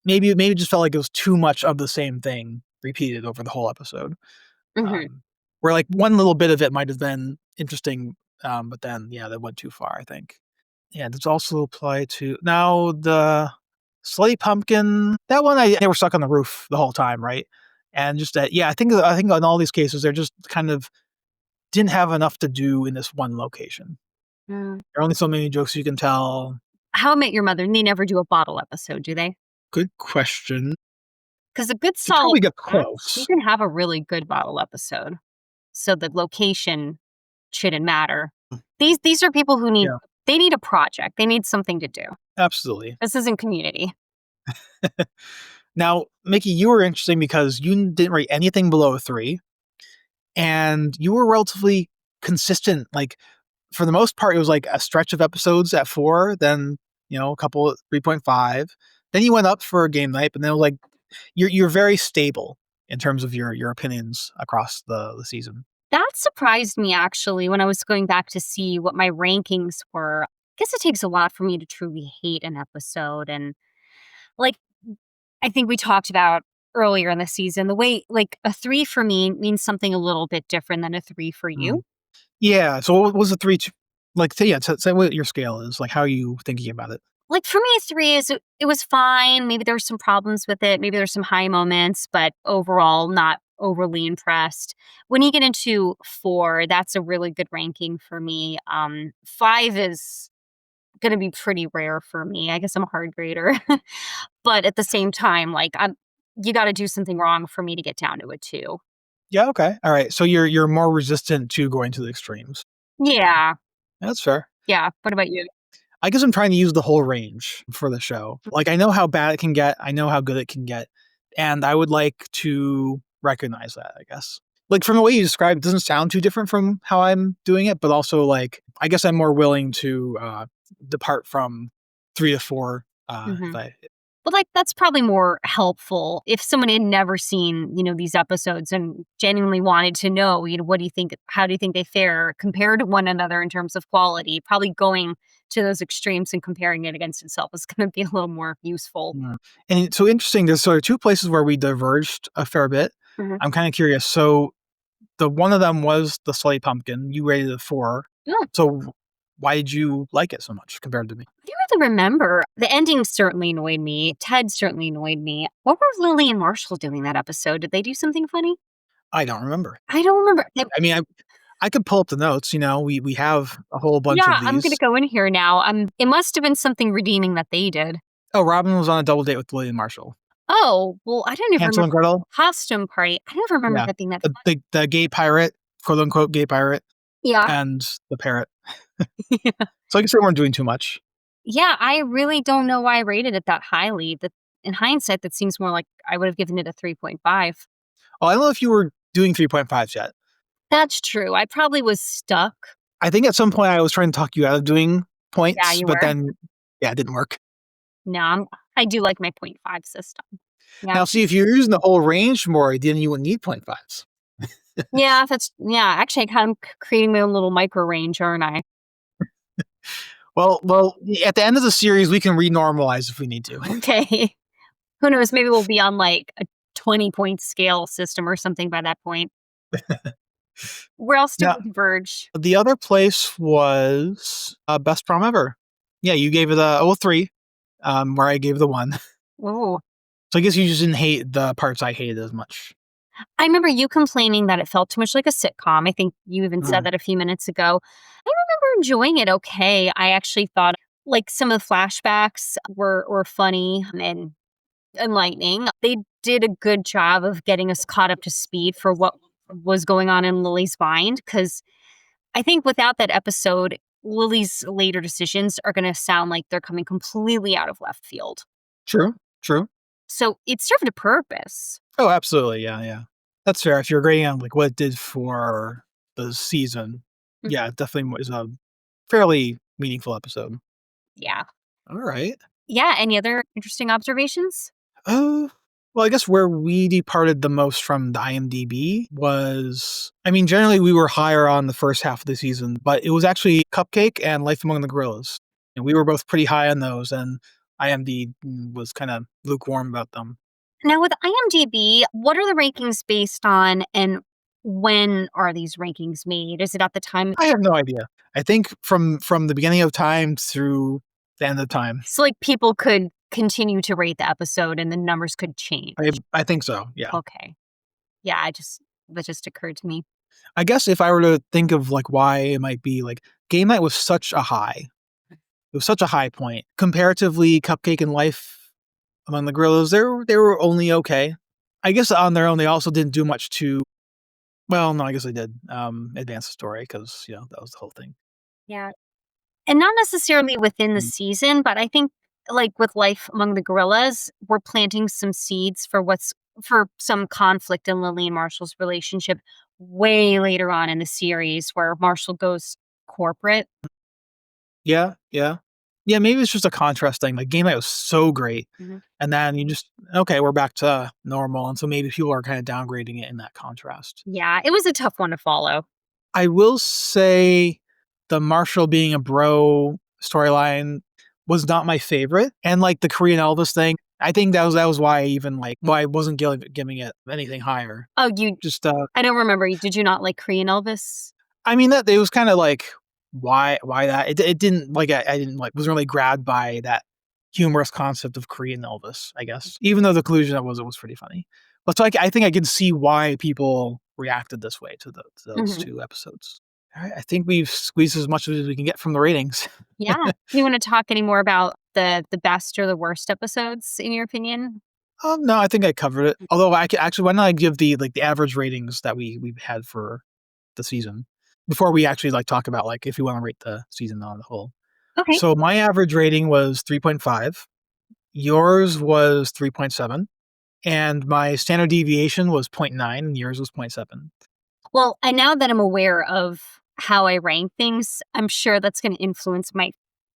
Maybe it just felt like it was too much of the same thing repeated over the whole episode. Mhm. Where like one little bit of it might have been interesting, but then yeah, that went too far, I think. Yeah, does also apply to now the Slutty Pumpkin. That one, they were stuck on the roof the whole time, right? And just that, yeah, I think in all these cases, they're just kind of didn't have enough to do in this one location. Mm. There are only so many jokes you can tell. How I Met Your Mother, they never do a bottle episode, do they? Good question. Because a good You solid probably get cast, you close. can have a really good bottle episode. So the location shouldn't matter. These are people who Yeah, need a project. They need something to do. absolutely. This isn't Community. Now, Mickey, you were interesting because you didn't rate anything below a 3, and you were relatively consistent. Like for the most part, it was like a stretch of episodes at 4, then a couple at 3.5. Then you went up for a game night, but then it was like you're very stable in terms of your opinions across the season. That surprised me actually when I was going back to see what my rankings were. I guess it takes a lot for me to truly hate an episode. And like, I think we talked about earlier in the season, the way like a 3 for me means something a little bit different than a 3 for you. Mm. Yeah. So what was the 3? Like, yeah, say what your scale is. Like, how are you thinking about it? Like for me, 3 is it was fine. Maybe there were some problems with it. Maybe there's some high moments, but overall not overly impressed. When you get into 4, that's a really good ranking for me. 5 is gonna be pretty rare for me. I guess I'm a hard grader. But at the same time, like you gotta do something wrong for me to get down to a 2. Yeah. Okay. All right. So you're more resistant to going to the extremes. Yeah. That's fair. Yeah. What about you? I guess I'm trying to use the whole range for the show. Like I know how bad it can get, I know how good it can get, and I would like to recognize that, I guess. Like from the way you described, it doesn't sound too different from how I'm doing it, but also like I guess I'm more willing to depart from 3 to 4 if Mhm. I But, like, that's probably more helpful if someone had never seen, these episodes and genuinely wanted to know, what do you think how do you think they fare compared to one another in terms of quality? Probably going to those extremes and comparing it against itself is gonna be a little more useful. Mm. And so interesting, there's sort of 2 places where we diverged a fair bit. Mhm. I'm kinda curious. So the one of them was the Slay Pumpkin. You rated it 4. Yeah. So why did you like it so much compared to me? I don't really remember. The ending certainly annoyed me. Ted certainly annoyed me. What were Lily and Marshall doing that episode? Did they do something funny? I don't remember. I don't remember. I mean, I could pull up the notes, we have a whole bunch Yeah, of I'm gonna these. go in here now. It must have been something redeeming that they did. Oh, Robin was on a double date with William Marshall. Oh, well, I don't even Hansel remember and Gretel. Costume Party. I don't remember Yeah, that being that the fun. the gay pirate, quote unquote gay pirate, Yeah. and the parrot. So I guess they weren't doing too much. Yeah, I really don't know why I rated it that highly. That in hindsight, that seems more like I would have given it a 3.5. Well, I don't know if you were doing 3.5s yet. That's true. I probably was stuck. I think at some point I was trying to talk you out of doing Yeah, points, you but were. then yeah, it didn't work. No, I do like my point 0.5 system. Yeah. Now, see, if you're using the whole range more, then you wouldn't need 0.5s. Yeah, actually, I kind of creating my own little micro range, aren't I? Well, at the end of the series, we can renormalize if we need to. Okay. Who knows? Maybe we'll be on like a 20-point scale system or something by that point. Where else did Now, we diverge? the other place was Best Prom Ever. Yeah, you gave it a 3, where I gave the 1. Oh, So I guess you just didn't hate the parts I hated as much. I remember you complaining that it felt too much like a sitcom. I think you even said Mm, that a few minutes ago. I remember enjoying it okay. I actually thought like some of the flashbacks were funny and enlightening. They did a good job of getting us caught up to speed for what was going on in Lily's mind because I think without that episode, Lily's later decisions are going to sound like they're coming completely out of left field. true, true. So it served a purpose. Oh, absolutely. Yeah, yeah. That's fair. If you're grading on like what it did for the season, yeah, Mhm. it definitely was a fairly meaningful episode. Yeah. All right. Yeah. Any other interesting observations? Oh, well, I guess where we departed the most from the IMDb was, I mean, generally we were higher on the first half of the season, but it was actually Cupcake and Life Among the Gorillas. And we were both pretty high on those, and IMDb was kind of lukewarm about them. Now, with IMDb, what are the rankings based on and when are these rankings made? Is it at the time? I have no idea. I think from the beginning of time through the end of time. So, like, people could continue to rate the episode and the numbers could change. I think so. Yeah. Okay. Yeah, that just occurred to me. I guess if I were to think of like why it might be like game night was such a high. It was such a high point. Comparatively, Cupcake and Life Among the Gorillas, they were only okay. I guess on their own they also didn't do much to, well, no, I guess they did advance the story because that was the whole thing. Yeah. And not necessarily within the Mm. season, but I think like with Life Among the Gorillas, we're planting some seeds for some conflict in Lily and Marshall's relationship way later on in the series where Marshall goes corporate. Yeah, yeah. Yeah, maybe it's just a contrast thing. Like game night was so great. Mhm. And then you just okay, we're back to normal. And so maybe people are kind of downgrading it in that contrast. Yeah, it was a tough one to follow. I will say the Marshall being a bro storyline was not my favorite. And like the Korean Elvis thing, I think that was why I even like why I wasn't giving it anything higher. Oh, you Just I don't remember. Did you not like Korean Elvis? I mean that it was kind of like why that it didn't like I didn't like wasn't really grabbed by that humorous concept of Korean Elvis, I guess. Even though the conclusion that was it was pretty funny. But so I think I can see why people reacted this way to those Mhm. 2 episodes. All right, I think we've squeezed as much as we can get from the ratings. Yeah. You wanna talk any more about the best or the worst episodes in your opinion? No, I think I covered it. Although I could actually, why not I give the average ratings that we've had for the season before we actually like talk about like if you want to rate the season on the whole. Okay. So my average rating was 3.5. Yours was 3.7. And my standard deviation was zero point 0.9 and yours was 0.7. Well, and now that I'm aware of how I rank things, I'm sure that's gonna influence my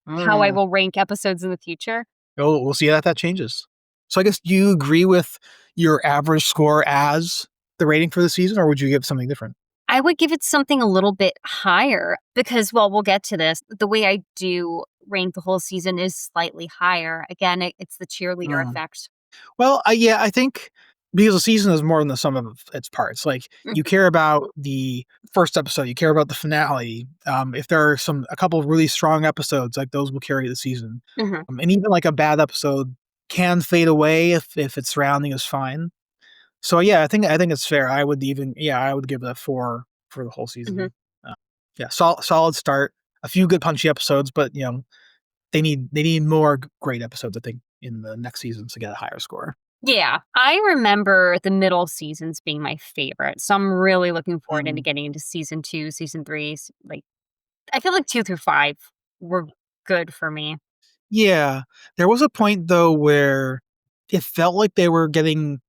how I Mm. will rank episodes in the future. Oh, we'll see that changes. So I guess do you agree with your average score as the rating for the season, or would you give something different? I would give it something a little bit higher because, well, we'll get to this. The way I do rank the whole season is slightly higher. Again, it's the cheerleader Mm. effect. Well, yeah, I think because a season is more than the sum of its parts. Like you Mhm, care about the first episode, you care about the finale. If there are a couple of really strong episodes, like those will carry the season. mhm, And even like a bad episode can fade away if its surrounding is fine. So yeah, I think it's fair. I would give it a 4 for the whole mhm. season. Uh, yeah, solid start. A few good punchy episodes, but they need more great episodes. I think in the next seasons to get a higher score. Yeah, I remember the middle seasons being my favorite, so I'm really looking forward into Mm. getting into season 2, season 3, like, I feel like 2 through 5 were good for me. Yeah. There was a point though where it felt like they were getting,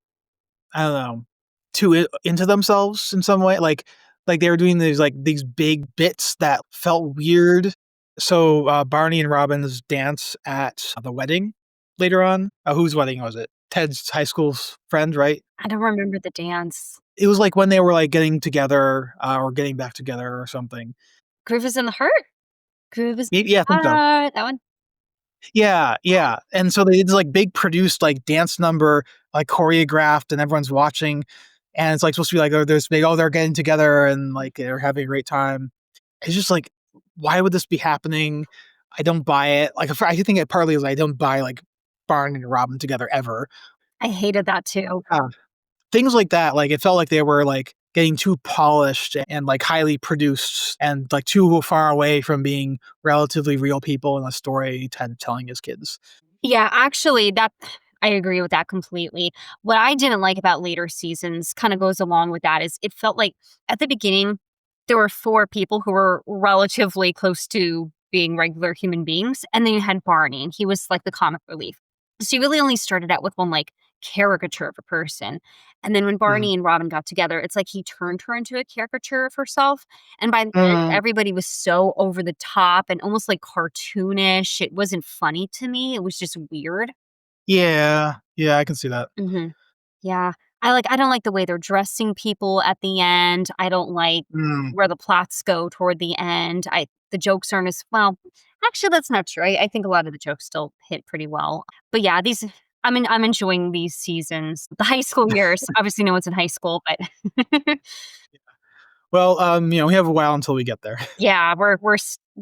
I don't know, too into themselves in some way. Like they were doing these big bits that felt weird. So Barney and Robin's dance at the wedding later on. Whose wedding was it? Ted's high school friend, right? I don't remember the dance. It was like when they were like getting together or getting back together or something. Groove is in the Heart? Groove is Maybe, yeah, I in think the so. Heart, that one? Yeah, yeah, and so they did this, like, big produced, like, dance number, like, choreographed, and everyone's watching, and it's, like, supposed to be like, oh, there's big, oh, they're getting together and, like, they're having a great time. It's just like, why would this be happening? I don't buy it. Like, I think it partly is I don't buy, like, Barney and Robin together ever. I hated that too. Yeah. Things like that, like, it felt like they were, like, getting too polished and, like, highly produced and, like, too far away from being relatively real people in a story Ted telling his kids. Yeah, actually, that I agree with that completely. What I didn't like about later seasons kinda goes along with that is it felt like at the beginning, there were 4 people who were relatively close to being regular human beings, and then you had Barney, and he was like the comic relief. So you really only started out with one, like, caricature of a person, and then when Mhm. Barney and Robin got together, it's like he turned her into a caricature of herself, and by the end, Mm, everybody was so over the top and almost, like, cartoonish. It wasn't funny to me, it was just weird. yeah, yeah, I can see that. Mhm. Yeah. I don't like the way they're dressing people at the end. I don't like Mm, where the plots go toward the end. I the jokes aren't as well, actually, that's not true. I think a lot of the jokes still hit pretty well. But yeah, these I'm enjoying these seasons. The high school years, obviously, no one's in high school, but well, we have a while until we get there. yeah, we're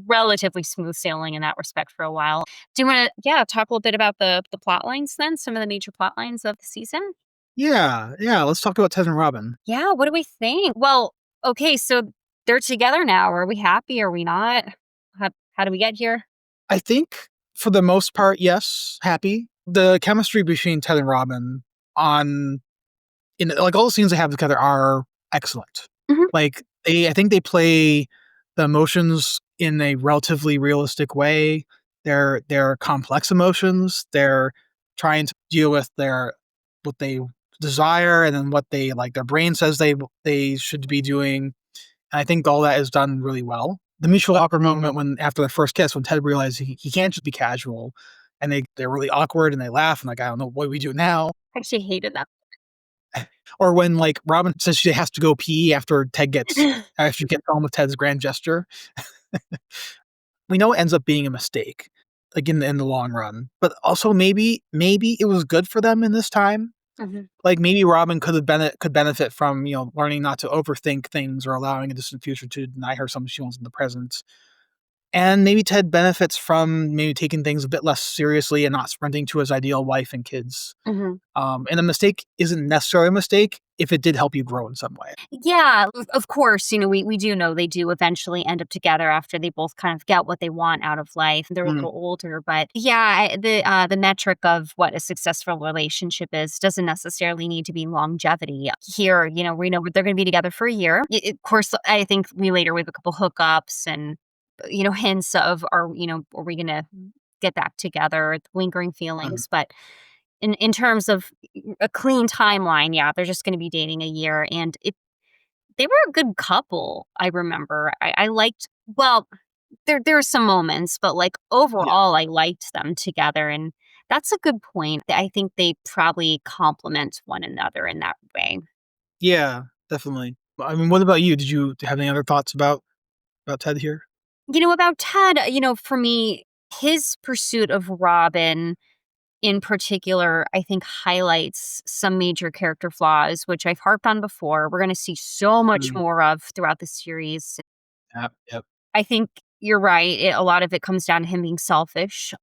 relatively smooth sailing in that respect for a while. Do you wanna, yeah, talk a little bit about the plot lines then? Some of the major plot lines of the season? Yeah, yeah, let's talk about Ted and Robin. Yeah, what do we think? Well, okay, so they're together now. Are we happy? Are we not? How do we get here? I think for the most part, yes, happy. The chemistry between Ted and Robin on in like all the scenes they have together are excellent. Mhm, Like I think they play the emotions in a relatively realistic way. They're complex emotions. They're trying to deal with what they desire and then what they like their brain says they should be doing. And I think all that is done really well. The mutual awkward moment when after the first kiss when Ted realizes he can't just be casual and they're really awkward and they laugh and like I don't know what do we do now. I actually hated that. Or when, like, Robin says she has to go pee after she gets home with Ted's grand gesture. We know it ends up being a mistake, like, in the long run, but also maybe it was good for them in this time. Mhm, Like, maybe Robin could benefit from, learning not to overthink things or allowing a distant future to deny her something she wants in the present. And maybe Ted benefits from maybe taking things a bit less seriously and not sprinting to his ideal wife and kids. mhm. And a mistake isn't necessarily a mistake if it did help you grow in some way. Yeah, of course, we do know they do eventually end up together after they both kind of get what they want out of life. They're a Mm, little older, but yeah, the metric of what a successful relationship is doesn't necessarily need to be longevity. Here, we know they're going to be together for a year. Of course, I think we later we have a couple hookups and hints of are we going to get back together, lingering mhm. feelings, but in terms of a clean timeline, yeah, they're just gonna be dating a year, and they were a good couple, I remember. I liked, well, there were some moments, but, like, Yeah. overall, I liked them together, and that's a good point. I think they probably complement one another in that way. Yeah, definitely. I mean, what about you? Did you have any other thoughts about Ted here? About Ted, for me, his pursuit of Robin in particular, I think highlights some major character flaws, which I've harped on before. We're going to see so much Mm, more of throughout the series. yep, yep. I think you're right. A lot of it comes down to him being selfish.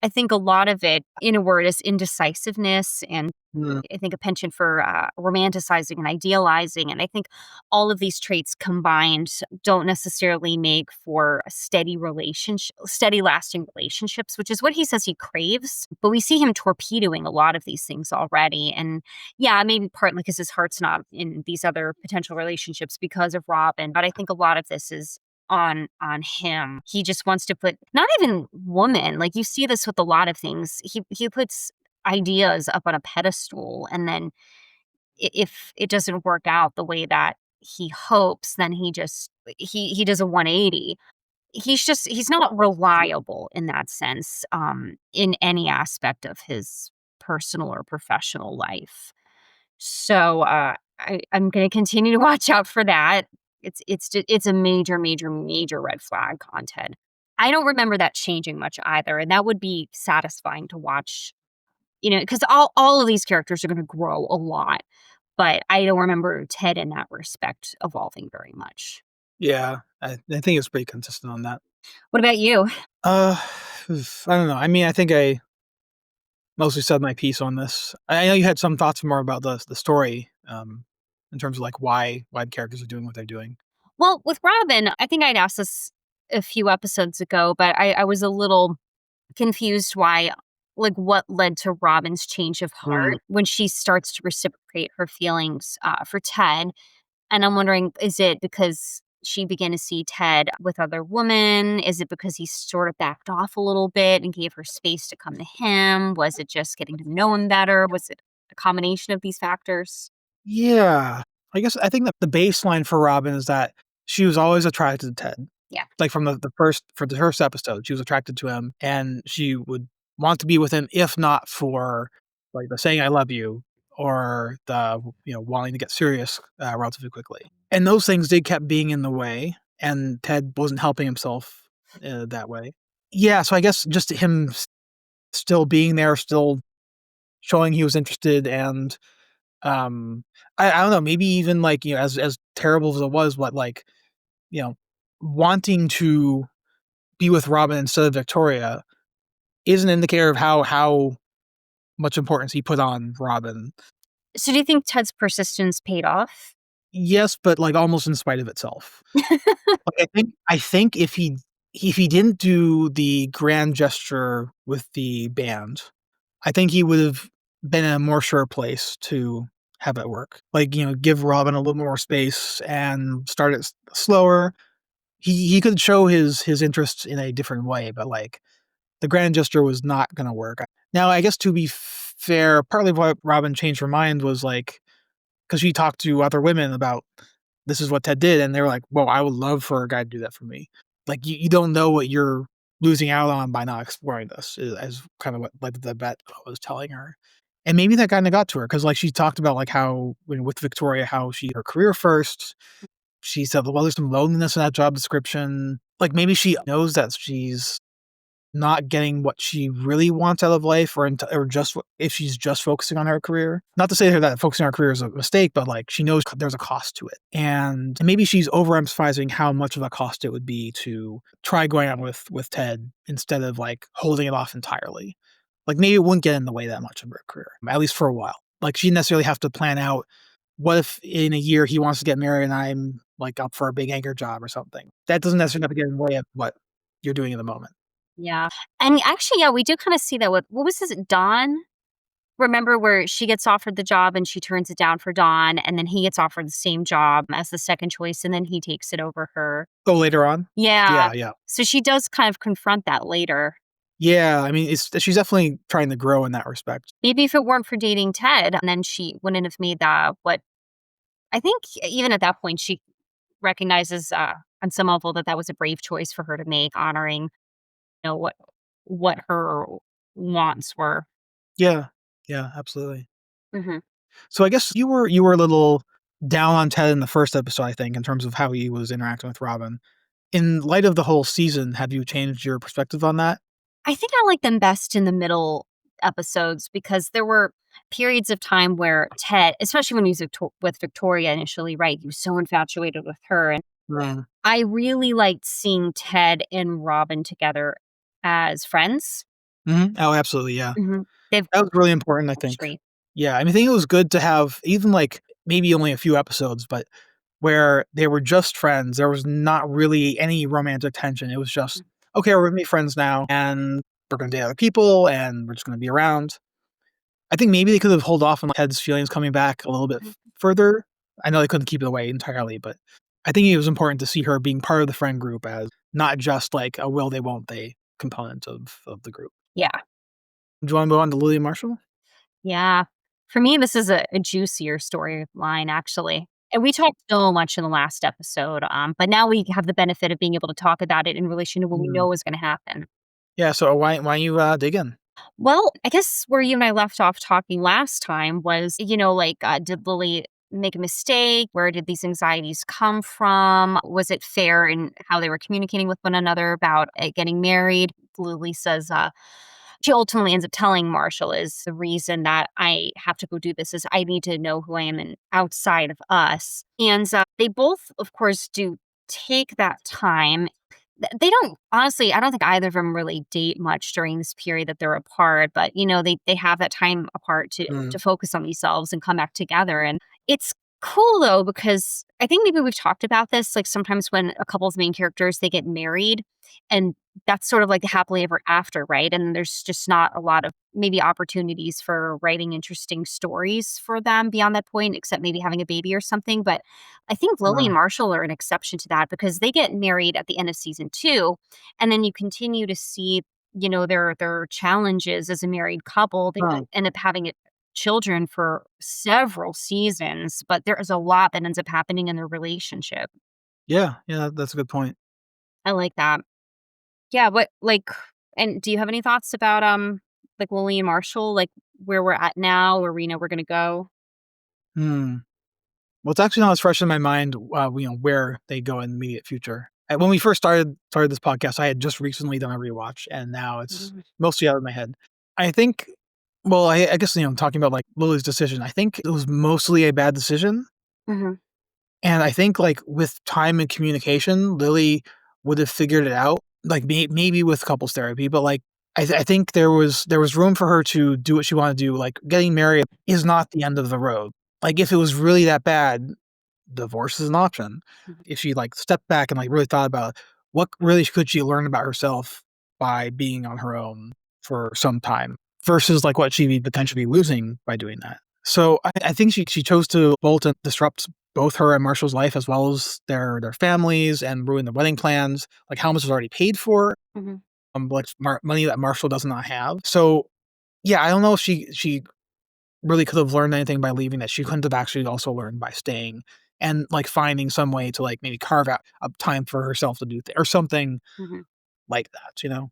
I think a lot of it, in a word, is indecisiveness, and Mm, I think a penchant for romanticizing and idealizing. And I think all of these traits combined don't necessarily make for a steady relationship, steady lasting relationships, which is what he says he craves. But we see him torpedoing a lot of these things already. And yeah, maybe partly because his heart's not in these other potential relationships because of Robin. But I think a lot of this is on him. He just wants to put, not even woman, like you see this with a lot of things. He puts ideas up on a pedestal, and then if it doesn't work out the way that he hopes, then he does a 180. He's not reliable in that sense, in any aspect of his personal or professional life. So I'm going to continue to watch out for that. It's a major, major, major red flag content. I don't remember that changing much either, and that would be satisfying to watch. Because all of these characters are going to grow a lot, but I don't remember Ted in that respect evolving very much. yeah, I think it's pretty consistent on that. What about you? Uh, I don't know. I mean, I think I mostly said my piece on this. I know you had some thoughts more about the story, in terms of like why the characters are doing what they're doing. Well, with Robin, I think I'd asked this a few episodes ago, but I was a little confused why, like, what led to Robin's change of Mm. heart when she starts to reciprocate her feelings for Ted. And I'm wondering, is it because she began to see Ted with other women? Is it because he sort of backed off a little bit and gave her space to come to him? Was it just getting to know him better? Was it a combination of these factors? Yeah, I guess I think that the baseline for Robin is that she was always attracted to Ted. Yeah. Like from the first episode, she was attracted to him, and she would want to be with him if not for, like, the saying "I love you" or the, wanting to get serious, relatively quickly. And those things did kept being in the way, and Ted wasn't helping himself, that way. Yeah, so I guess just him still being there, still showing he was interested, and, um, I don't know, maybe even, like, as terrible as it was, what, like, you know, wanting to be with Robin instead of Victoria is an indicator of how much importance he put on Robin. So do you think Ted's persistence paid off? Yes, but, like, almost in spite of itself. Like, I think if he didn't do the grand gesture with the band, I think he would've been in a more sure place to have it work. Like, give Robin a little more space and start it slower. He could show his interests in a different way, but, like, the grand gesture was not gonna work. Now, I guess to be fair, partly why Robin changed her mind was, like, because she talked to other women about, "This is what Ted did," and they were like, "Well, I would love for a guy to do that for me." Like, you don't know what you're losing out on by not exploring this, is kind of what led to the bet I was telling her. And maybe that kinda got to her because, like, she talked about, like, how with Victoria, how she her career first. She said, "Well, there's some loneliness in that job description." Like, maybe she knows that she's not getting what she really wants out of life, or just if she's just focusing on her career. Not to say to her that focusing on her career is a mistake, but, like, she knows there's a cost to it. And maybe she's overemphasizing how much of a cost it would be to try going out with Ted instead of, like, holding it off entirely. Like, maybe it wouldn't get in the way that much of her career, at least for a while. Like, she didn't necessarily have to plan out, what if in a year he wants to get married and I'm, like, up for a big anchor job or something? That doesn't necessarily have to get in the way of what you're doing in the moment. Yeah. And actually, yeah, we do kind of see that with, what was this, Dawn? Remember where she gets offered the job and she turns it down for Dawn, and then he gets offered the same job as the second choice, and then he takes it over her. Oh, later on? Yeah. Yeah, yeah. So she does kind of confront that later. Yeah, I mean, she's definitely trying to grow in that respect. Maybe if it weren't for dating Ted, then she wouldn't have made that. What I think, even at that point, she recognizes on some level that that was a brave choice for her to make, honoring what her wants were. Yeah. Yeah, absolutely. Hmm. So I guess you were a little down on Ted in the first episode, I think, in terms of how he was interacting with Robin. In light of the whole season, have you changed your perspective on that? I think I like them best in the middle episodes because there were periods of time where Ted, especially when he was with Victoria initially, right? He was so infatuated with her. And Mm. I really liked seeing Ted and Robin together as friends. Oh, absolutely, yeah. Mhm. They've That was really important, I think. chemistry. Yeah, I mean, I think it was good to have even, like, maybe only a few episodes, but where they were just friends. There was not really any romantic tension. It was just, "Okay, we're gonna be friends now, and we're gonna date other people, and we're just gonna be around." I think maybe they could have hold off on Ted's feelings coming back a little bit Mhm. further. I know they couldn't keep it away entirely, but I think it was important to see her being part of the friend group as not just like a will they, won't they component of the group. Yeah. Do you wanna move on to Lily and Marshall? Yeah. For me, this is a juicier storyline, actually. And we talked so much in the last episode, but now we have the benefit of being able to talk about it in relation to what we Mm. know is gonna happen. Yeah, so why don't you, dig in? Well, I guess where you and I left off talking last time was, like, did Lily make a mistake? Where did these anxieties come from? Was it fair in how they were communicating with one another about getting married? Lily says, she ultimately ends up telling Marshall is the reason that I have to go do this is I need to know who I am and outside of us. And they both, of course, do take that time. They don't honestly, I don't think either of them really date much during this period that they're apart, but they have that time apart to Mm, focus on themselves and come back together. And it's cool though, because I think maybe we've talked about this, like sometimes when a couple's main characters they get married and that's sort of like the happily ever after, right? And there's just not a lot of maybe opportunities for writing interesting stories for them beyond that point, except maybe having a baby or something. But I think Lily and uh, Marshall are an exception to that because they get married at the end of season 2, and then you continue to see, their challenges as a married couple. They uh, end up having children for several seasons, but there is a lot that ends up happening in their relationship. yeah, yeah, that's a good point. I like that. Yeah, what like and do you have any thoughts about, like, Lily and Marshall, like, where we're at now, where we know we're gonna go? Hmm. Well, it's actually not as fresh in my mind, where they go in the immediate future. When we first started this podcast, I had just recently done a rewatch, and now it's Mhm, mostly out of my head. I think, well, I guess talking about like Lily's decision, I think it was mostly a bad decision, mhm, and I think like with time and communication, Lily would have figured it out, like maybe with couples therapy, but like I think there was room for her to do what she wanted to do. Like getting married is not the end of the road. Like if it was really that bad, divorce is an option. mhm, If she, like, stepped back and, like, really thought about what really could she learn about herself by being on her own for some time versus, like, what she'd be potentially losing by doing that. So I think she chose to bolt and disrupt both her and Marshall's life as well as their families and ruin the wedding plans. Like, how much was already paid for, mhm. like, money that Marshall does not have. So, yeah, I don't know if she really could have learned anything by leaving that she couldn't have actually also learned by staying and, like, finding some way to, like, maybe carve out a time for herself to do or something Mhm. like that, you know?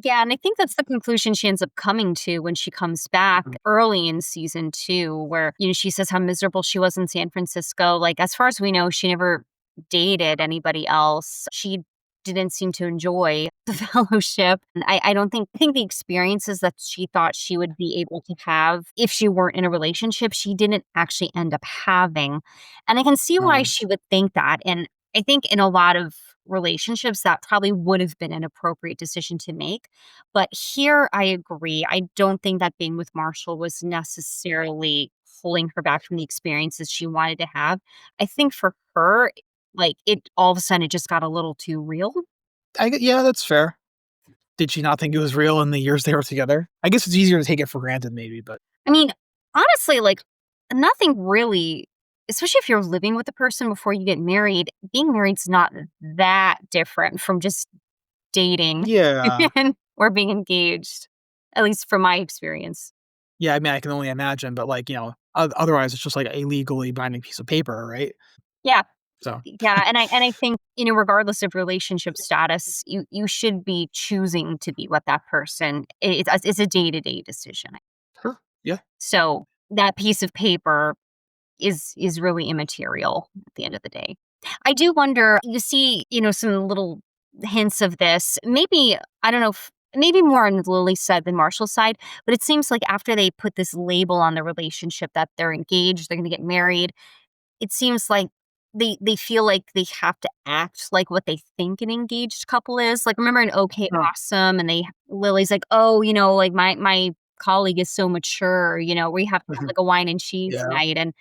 Yeah, and I think that's the conclusion she ends up coming to when she comes back Mhm. early in season 2, where, she says how miserable she was in San Francisco. Like, as far as we know, she never dated anybody else. She didn't seem to enjoy the fellowship. And I don't think the experiences that she thought she would be able to have if she weren't in a relationship, she didn't actually end up having. And I can see why Uh, she would think that. And I think in a lot of relationships, that probably would have been an appropriate decision to make. But here, I agree. I don't think that being with Marshall was necessarily pulling her back from the experiences she wanted to have. I think for her, like, it all of a sudden, it just got a little too real. yeah, that's fair. Did she not think it was real in the years they were together? I guess it's easier to take it for granted maybe, but I mean, honestly, like, nothing really, especially if you're living with a person before you get married, being married's not that different from just dating yeah. or being engaged, at least from my experience. Yeah, I mean, I can only imagine, but, like, otherwise it's just like a legally binding piece of paper, right? Yeah. So, Yeah, and I think, regardless of relationship status, you should be choosing to be with that person. It's a day-to-day decision. sure, yeah. So, that piece of paper is really immaterial at the end of the day. I do wonder, you see, some little hints of this. Maybe, I don't know if maybe more on Lily's side than Marshall's side, but it seems like after they put this label on the relationship that they're engaged, they're gonna get married, it seems like they feel like they have to act like what they think an engaged couple is. Like, remember in OK Huh. Awesome, and Lily's like, "Oh, like, my colleague is so mature, we have to have, like, a wine and cheese Yeah. night," and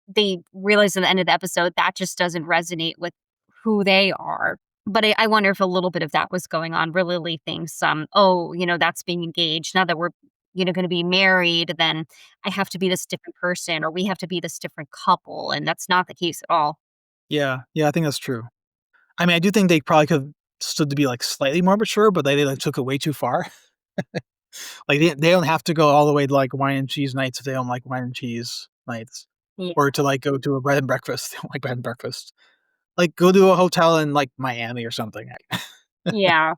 they realize at the end of the episode that just doesn't resonate with who they are. But I wonder if a little bit of that was going on where Lily thinks, "Oh, that's being engaged. Now that we're, gonna be married, then I have to be this different person, or we have to be this different couple," and that's not the case at all. Yeah. Yeah, I think that's true. I mean, I do think they probably could've stood to be, like, slightly more mature, but they, like, took it way too far. Like, they don't have to go all the way to, like, wine and cheese nights if they don't like wine and cheese nights, Yeah. or to, like, go to a bread and breakfast. They don't like bread and breakfast. Like, go to a hotel in, like, Miami or something. Yeah.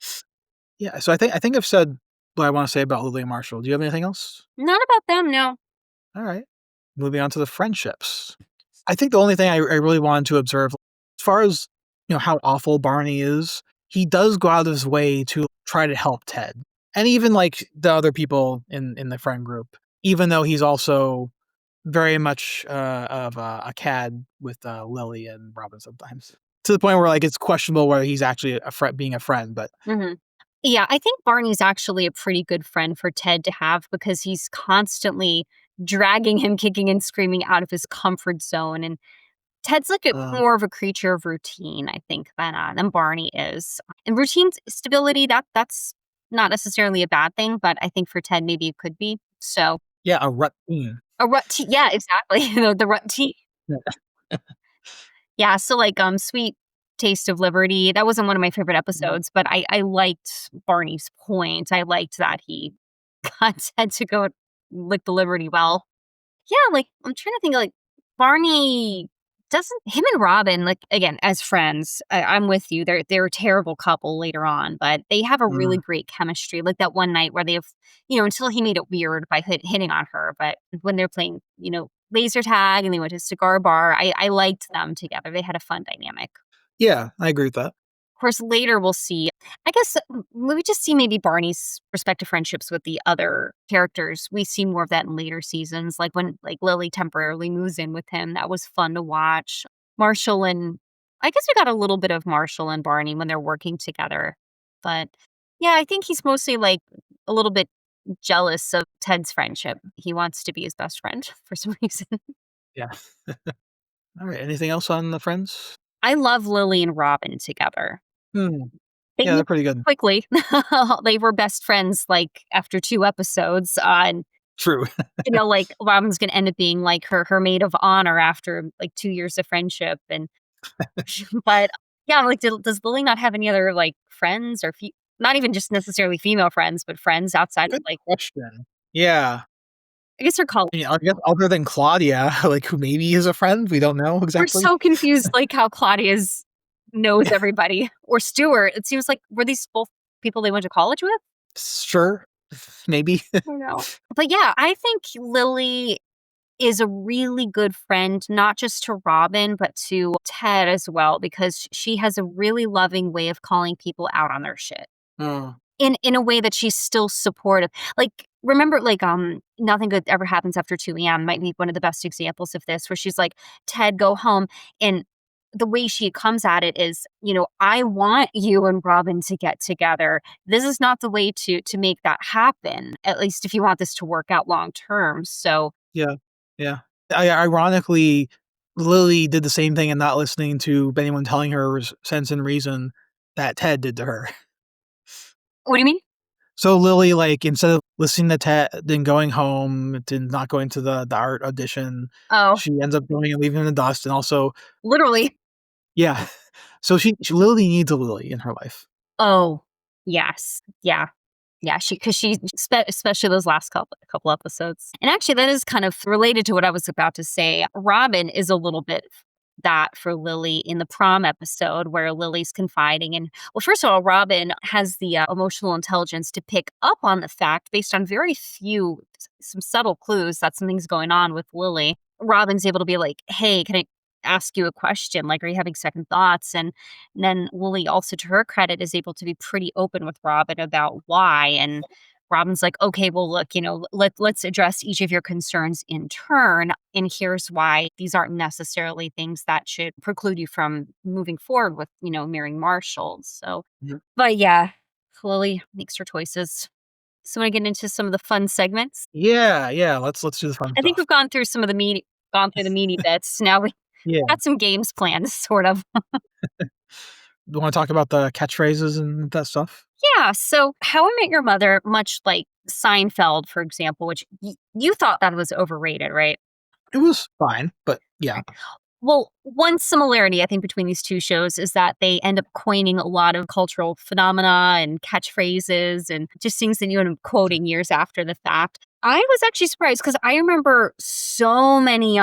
Yeah, so I think I've said what I wanna say about Lily and Marshall. Do you have anything else? Not about them, no. Alright. Moving on to the friendships. I think the only thing I really wanted to observe, as far as, how awful Barney is, he does go out of his way to try to help Ted, and even, like, the other people in the friend group, even though he's also very much, of a cad with, Lily and Robin sometimes, to the point where, like, it's questionable whether he's actually a friend being a friend, but Mhm. Yeah, I think Barney's actually a pretty good friend for Ted to have because he's constantly dragging him kicking and screaming out of his comfort zone, and Ted's like a uh, more of a creature of routine, I think, than Barney is. And routine stability, that's not necessarily a bad thing, but I think for Ted, maybe it could be. So yeah, a routine. a rut, yeah, exactly. The rut tea. Yeah. Yeah, so, like, Sweet Taste of Liberty, that wasn't one of my favorite Mhm. episodes, but I liked Barney's point. I liked that he got Ted to go lick the Liberty Well. Yeah, like, I'm trying to think, like, Barney doesn't him and Robin, like, again, as friends, I'm with you, they're a terrible couple later on, but they have a really Mm. great chemistry, like that one night where they have until he made it weird by hitting on her, but when they're playing, laser tag and they went to a cigar bar, I liked them together, they had a fun dynamic. Yeah, I agree with that. Of course, later we'll see I guess, we just see maybe Barney's respective friendships with the other characters. We see more of that in later seasons, like when, like, Lily temporarily moves in with him, that was fun to watch. Marshall and I guess we got a little bit of Marshall and Barney when they're working together, but, yeah, I think he's mostly, like, a little bit jealous of Ted's friendship. He wants to be his best friend for some reason. Yeah. Alright, anything else on the Friends? I love Lily and Robin together. Hmm. They Yeah, moved they're pretty good. quickly. They were best friends, like, after 2 episodes, and, True. like, Robin's gonna end up being, like, her maid of honor after, like, 2 years of friendship, and but, yeah, like, does Lily not have any other, like, friends or not even just necessarily female friends, but friends outside of, Good like question. Yeah. I guess her college. Yeah, I guess other than Claudia, like, who maybe is a friend, we don't know We're exactly. so confused, like, how Claudia's knows everybody, or Stuart. It seems like were these both people they went to college with? Sure. Maybe. I don't know. But, yeah, I think Lily is a really good friend, not just to Robin, but to Ted as well, because she has a really loving way of calling people out on their shit. Oh, In a way that she's still supportive. Like, remember, like, Nothing Good Ever Happens After 2 AM might be one of the best examples of this, where she's like, "Ted, go home," and the way she comes at it is, "I want you and Robin to get together. This is not the way to make that happen, at least if you want this to work out long term." So yeah. Yeah. Ironically, Lily did the same thing and not listening to anyone telling her sense and reason that Ted did to her. what do you mean? So Lily, like, instead of listening to Ted and going home and not going to the art audition, Oh, she ends up going and leaving in the dust, and also literally. yeah. So she Lily needs a Lily in her life. Oh, yes. Yeah. Yeah, she especially those last couple episodes. And actually, that is kind of related to what I was about to say. Robin is a little bit that for Lily in the prom episode where Lily's confiding. And well, first of all, Robin has the emotional intelligence to pick up on the fact based on very few, some subtle clues that something's going on with Lily. Robin's able to be like, "Hey, can I ask you a question? Like, are you having second thoughts?" And then Lily, also to her credit, is able to be pretty open with Robin about why. And Robin's like, okay, well, look, let's address each of your concerns in turn. And here's why these aren't necessarily things that should preclude you from moving forward with, marrying Marshall. So, Mhm. but yeah, Chloe makes her choices. So, want to get into some of the fun segments? Yeah, let's do the fun I think stuff. we've gone through some of the gone through the meaty bits. Now we Yeah. got some games planned, sort of. You wanna talk about the catchphrases and that stuff? Yeah. So, How I Met Your Mother, much like Seinfeld, for example, which you thought that was overrated, right? It was fine, but yeah. Well, one similarity I think between these two shows is that they end up coining a lot of cultural phenomena and catchphrases and just things that you end up quoting years after the fact. I was actually surprised because I remember so many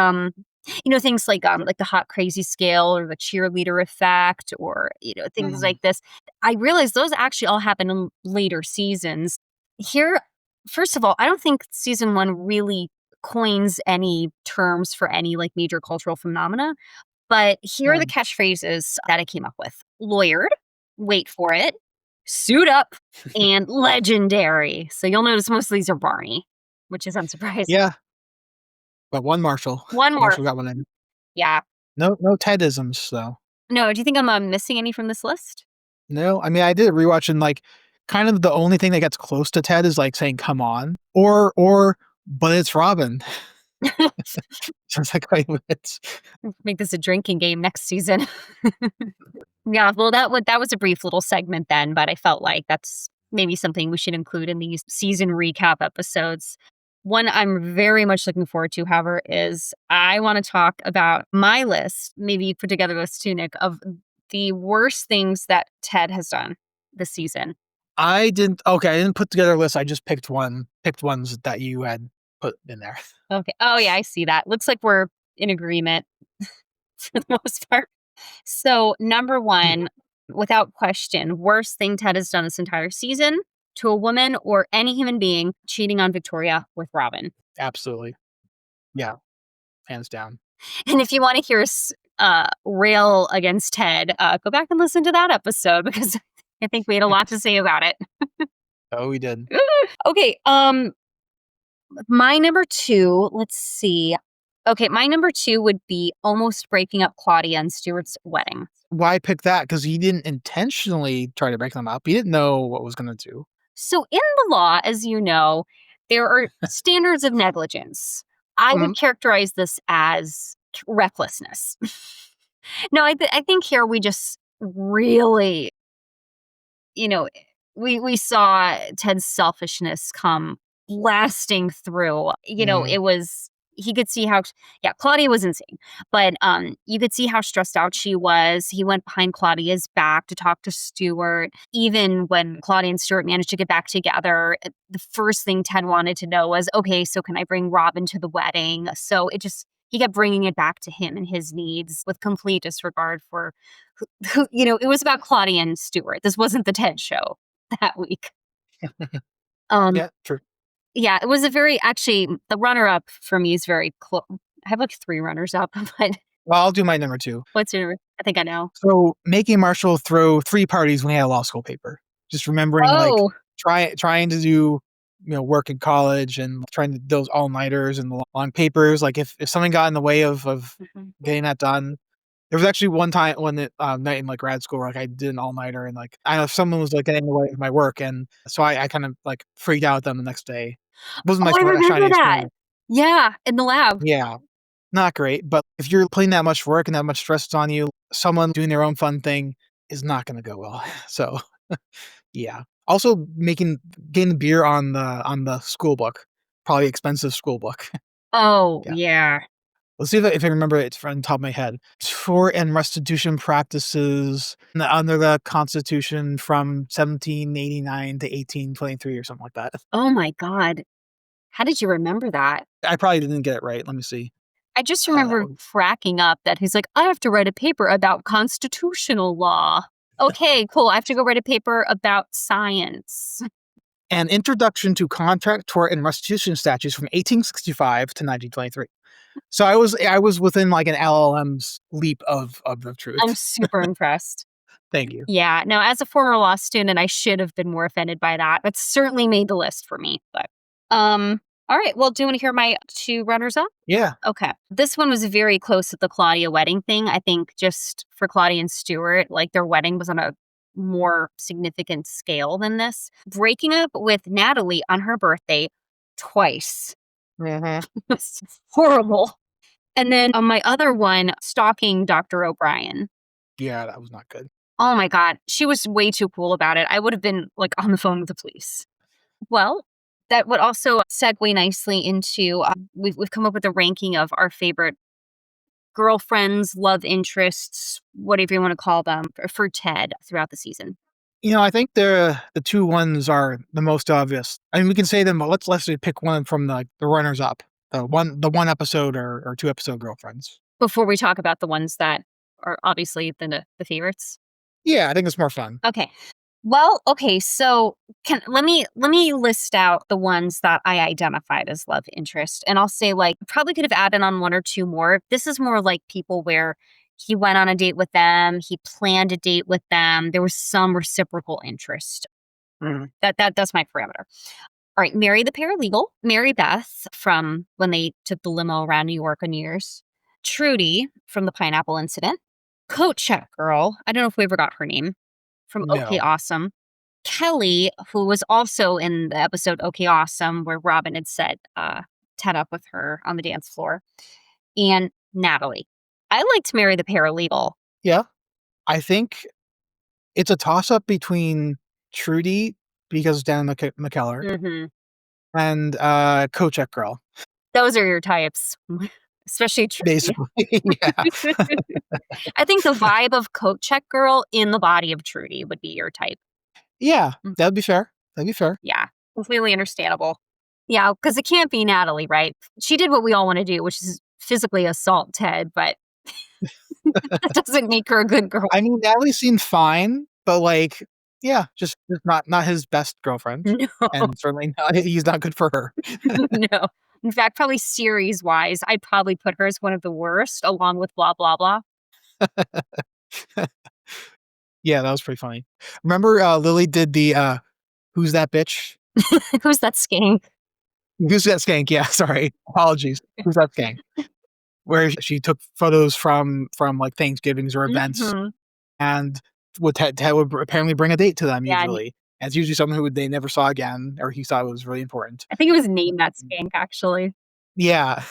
things like the hot crazy scale or the cheerleader effect or things Mhm. like this. I realized those actually all happen in later seasons. Here, first of all, I don't think season 1 really coins any terms for any like major cultural phenomena. But here are the Mm. catchphrases that I came up with: lawyered, wait for it, suit up, and legendary. So you'll notice most of these are Barney, which is unsurprising. Yeah, but one Marshall. One more. Marshall got one in. Yeah. No Ted-isms, though. No, do you think I'm missing any from this list? No, I mean, I did a rewatch and, like, kind of the only thing that gets close to Ted is, like, saying, "Come on," or, "But it's Robin." So it's like, wait, what? Make this a drinking game next season. Yeah, well, that was a brief little segment then, but I felt like that's maybe something we should include in these season recap episodes. One I'm very much looking forward to, however, is I want to talk about my list, maybe put together a list too, Nick, of the worst things that Ted has done this season. I didn't put together a list, I just picked ones that you had put in there. Okay. Oh, yeah, I see that. Looks like we're in agreement for the most part. So, number one, without question, worst thing Ted has done this entire season to a woman or any human being cheating on Victoria with Robin. Absolutely. Yeah, hands down. And if you want to hear us rail against Ted, go back and listen to that episode because I think we had a lot to say about it. Oh, we did. Okay, my number two, let's see. Okay, my number two would be almost breaking up Claudia and Stuart's wedding. Why pick that? Because he didn't intentionally try to break them up. He didn't know what was gonna do. So, in the law, as you know, there are standards of negligence. I Mhm. would characterize this as recklessness. No, I think here we just really, you know, we saw Ted's selfishness come blasting through. Mhm. It was he could see how yeah, Claudia was insane. But you could see how stressed out she was. He went behind Claudia's back to talk to Stuart. Even when Claudia and Stuart managed to get back together, the first thing Ted wanted to know was, okay, so can I bring Robin to the wedding? So he kept bringing it back to him and his needs with complete disregard for it was about Claudia and Stewart. This wasn't the Ted show that week. Um, Yeah, true. yeah, it was a very actually, the runner-up for me is very close. I have, like, 3 runners up, but Well, I'll do my number 2. what's your I think I know. So, making Marshall throw 3 parties when he had a law school paper. Just remembering, like, Oh. trying to do, work in college and trying to do those all-nighters and the long papers, like, if something got in the way of Mhm. getting that done. There was actually one time when night in, like, grad school, like, I did an all-nighter and, like, I know someone was, like, getting in the way of my work, and so I kind of, like, freaked out at them the next day. Wasn't Oh, my I remember shiniest that. moment. Yeah, in the lab. Yeah. Not great, but if you're putting that much work and that much stress on you, someone doing their own fun thing is not gonna go well. So, yeah. Also, making getting beer on the school book, probably expensive school book. Oh, Yeah. yeah. Let's see if I remember it from the top of my head. Tort and restitution practices under the Constitution from 1789 to 1823 or something like that. Oh my god. How did you remember that? I probably didn't get it right. Let me see. I just That remember was cracking up that he's like, "I have to write a paper about constitutional law." Okay, cool. I have to go write a paper about science. An Introduction to Contract, Tort, and Restitution Statutes from 1865 to 1923. So I was within like an LLM's leap of the truth. I'm super impressed. Thank you. Yeah, no, as a former law student, I should have been more offended by that. That certainly made the list for me, but, all right, well, do you wanna hear my 2 runners up? Yeah. Okay. This one was very close with the Claudia wedding thing. I think just for Claudia and Stuart, like, their wedding was on a more significant scale than this. Breaking up with Natalie on her birthday twice Mhm. was horrible. And then on my other one, stalking Dr. O'Brien. Yeah, that was not good. Oh my god, she was way too cool about it. I would have been, like, on the phone with the police. Well, that would also segue nicely into, we've come up with a ranking of our favorite girlfriends, love interests, whatever you wanna call them, for Ted throughout the season. I think the 2 ones are the most obvious. I mean, we can say them, but let's say pick one from the runners up. The one episode or 2 episode girlfriends. Before we talk about the ones that are obviously the favorites. Yeah, I think it's more fun. Okay. Well, okay, so can let me list out the ones that I identified as love interest, and I'll say, like, probably could have added on 1 or 2 more. This is more like people where he went on a date with them, he planned a date with them, there was some reciprocal interest. Mhm. That's my parameter. All right, Mary the paralegal, Mary Beth from when they took the limo around New York on New Year's, Trudy from the pineapple incident, Coat Check Girl, I don't know if we ever got her name, from OK No. Awesome, Kelly, who was also in the episode OK Awesome, where Robin had set Ted up with her on the dance floor, and Natalie. I liked Mary the paralegal. Yeah. I think it's a toss-up between Trudy, because Dan McKellar, Hmm. and, Kochek Girl, Those are your types, especially Trudy. basically. Yeah. I think the vibe of Coat Check Girl in the body of Trudy would be your type. Yeah, Mm, that'd be fair. That'd be fair. yeah, completely understandable. Yeah, because it can't be Natalie, right? She did what we all want to do, which is physically assault Ted, but that doesn't make her a good girl. I mean, Natalie seemed fine, but, like, yeah, just not his best girlfriend, No, and certainly not he's not good for her. no. In fact, probably series wise, I'd probably put her as one of the worst, along with blah blah blah. Yeah, that was pretty funny. Remember, Lily did "Who's that bitch?" Who's that skank? "Who's that skank?" Yeah, sorry, apologies. "Who's that skank?" Where she took photos from, like, Thanksgivings or events, Hmm. and Ted would apparently bring a date to them Yeah, usually. And it's usually someone who they never saw again, or he thought was really important. I think it was named that skank actually. Yeah,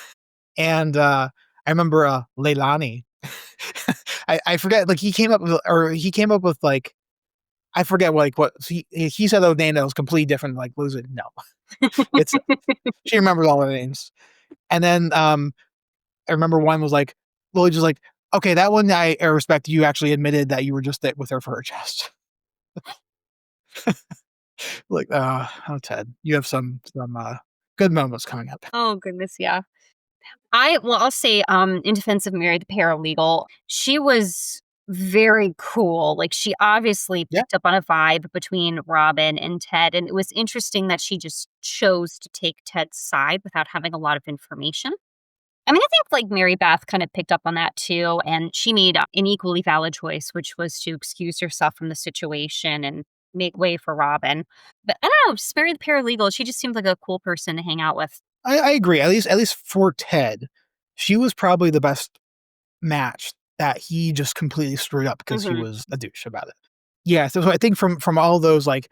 and, I remember, Leilani. I forget, like, he came up with, like, I forget, like, what he said a name that was completely different, like, was it? No. It's she remembers all the names. And then, I remember one was like, Lily just like, "Okay, that one I respect, you actually admitted that you were just there with her for her chest." Like, oh, Ted, you have some good moments coming up. Oh goodness, yeah. I'll say, in defense of Mary the paralegal, she was very cool. Like, she obviously Yeah. picked up on a vibe between Robin and Ted, and it was interesting that she just chose to take Ted's side without having a lot of information. I mean, I think, like, Mary Beth kind of picked up on that too, and she made an equally valid choice, which was to excuse herself from the situation and make way for Robin. But I don't know, just Mary the paralegal, she just seemed like a cool person to hang out with. I agree, at least for Ted, she was probably the best match that he just completely screwed up because he Mhm, was a douche about it. Yeah, so I think from all those, like,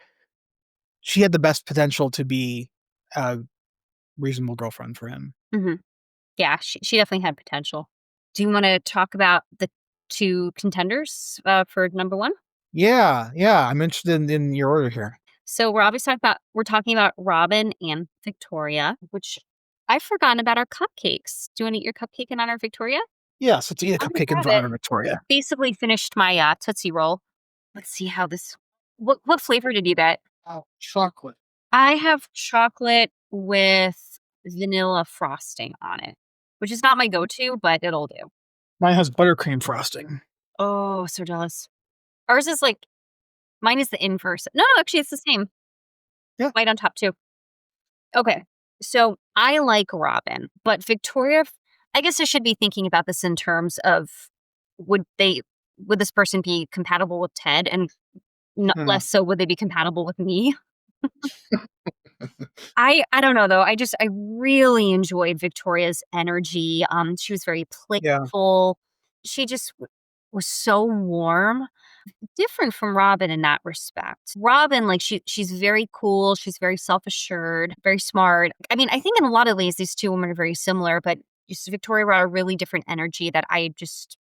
she had the best potential to be a reasonable girlfriend for him. mhm. Yeah, she definitely had potential. Do you wanna talk about the 2 contenders, for number 1? Yeah, yeah, I'm interested in your order here. So we're talking about Robin and Victoria, which I've forgotten about our cupcakes. Do you wanna eat your cupcake in honor of Victoria? Yes, let's eat a I'm gonna cupcake in grab honor it. of I Victoria. basically finished my, Tootsie Roll. Let's see how this what flavor did you get? Oh, chocolate. I have chocolate with vanilla frosting on it, which is not my go-to, but it'll do. Mine has buttercream frosting. Oh, so jealous. Ours is like mine is the inverse. No, no, actually, it's the same. Yeah. White on top too. Okay. So I like Robin, but Victoria, I guess I should be thinking about this in terms of would they would this person be compatible with Ted? And Hmm. less so would they be compatible with me? I don't know though. I really enjoyed Victoria's energy. She was very Yeah. playful. She just was so warm, different from Robin in that respect. Robin, like she's very cool. She's very self assured, very smart. I mean, I think in a lot of ways these two women are very similar, but just Victoria brought a really different energy that I just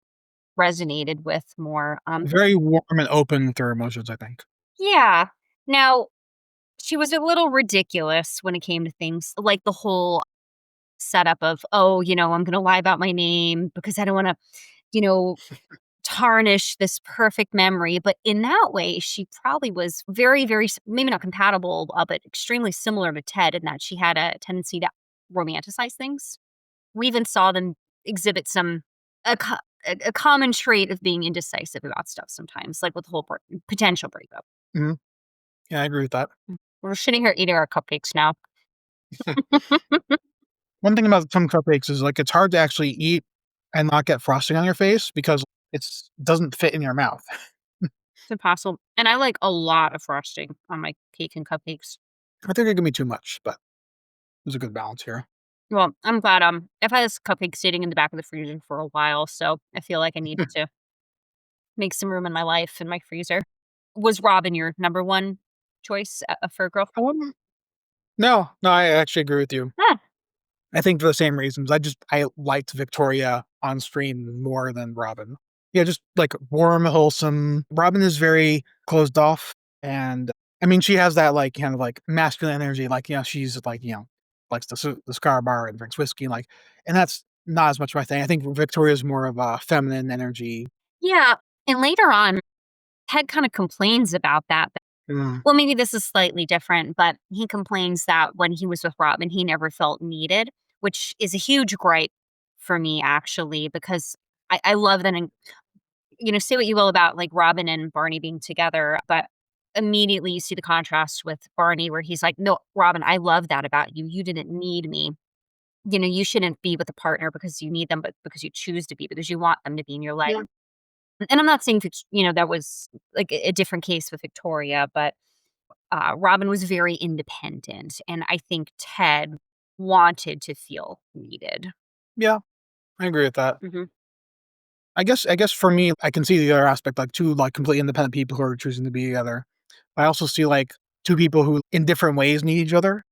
resonated with more. Very warm and open with her emotions, I think. Yeah. Now she was a little ridiculous when it came to things like the whole setup of, "Oh, I'm gonna lie about my name because I don't wanna, you know, tarnish this perfect memory," but in that way, she probably was very, very s maybe not compatible, but extremely similar to Ted in that she had a tendency to romanticize things. We even saw them exhibit some a co a common trait of being indecisive about stuff sometimes, like with the whole potential breakup. Mhm. Yeah, I agree with that. We're sitting here eating our cupcakes now. One thing about some cupcakes is, like, it's hard to actually eat and not get frosting on your face because it's doesn't fit in your mouth. It's impossible, and I like a lot of frosting on my cake and cupcakes. I think it can be too much, but there's a good balance here. Well, I'm glad, I've had this cupcake sitting in the back of the freezer for a while, so I feel like I need to make some room in my life in my freezer. Was Robin your number 1 choice, for a girl? Um, no, I actually agree with you. Ah, I think for the same reasons. I liked Victoria on screen more than Robin. Yeah, just, like, warm, wholesome. Robin is very closed off, and, I mean, she has that, like, kind of, like, masculine energy, like, she's, like, likes the cigar bar and drinks whiskey, like and that's not as much my thing. I think Victoria's more of a feminine energy. yeah, and later on, Ted kinda complains about that. Mm, Well, maybe this is slightly different, but he complains that when he was with Robin, he never felt needed, which is a huge gripe for me actually, because I love that say what you will about like Robin and Barney being together, but immediately you see the contrast with Barney where he's like, "No, Robin, I love that about you. You didn't need me. You shouldn't be with a partner because you need them, but because you choose to be, because you want them to be in your life." yeah, And I'm not saying that was like a different case with Victoria, but Robin was very independent, and I think Ted wanted to feel needed. yeah, I agree with that. Hmm. I guess for me, I can see the other aspect, like, 2, like, completely independent people who are choosing to be together. I also see, like, 2 people who, in different ways, need each other.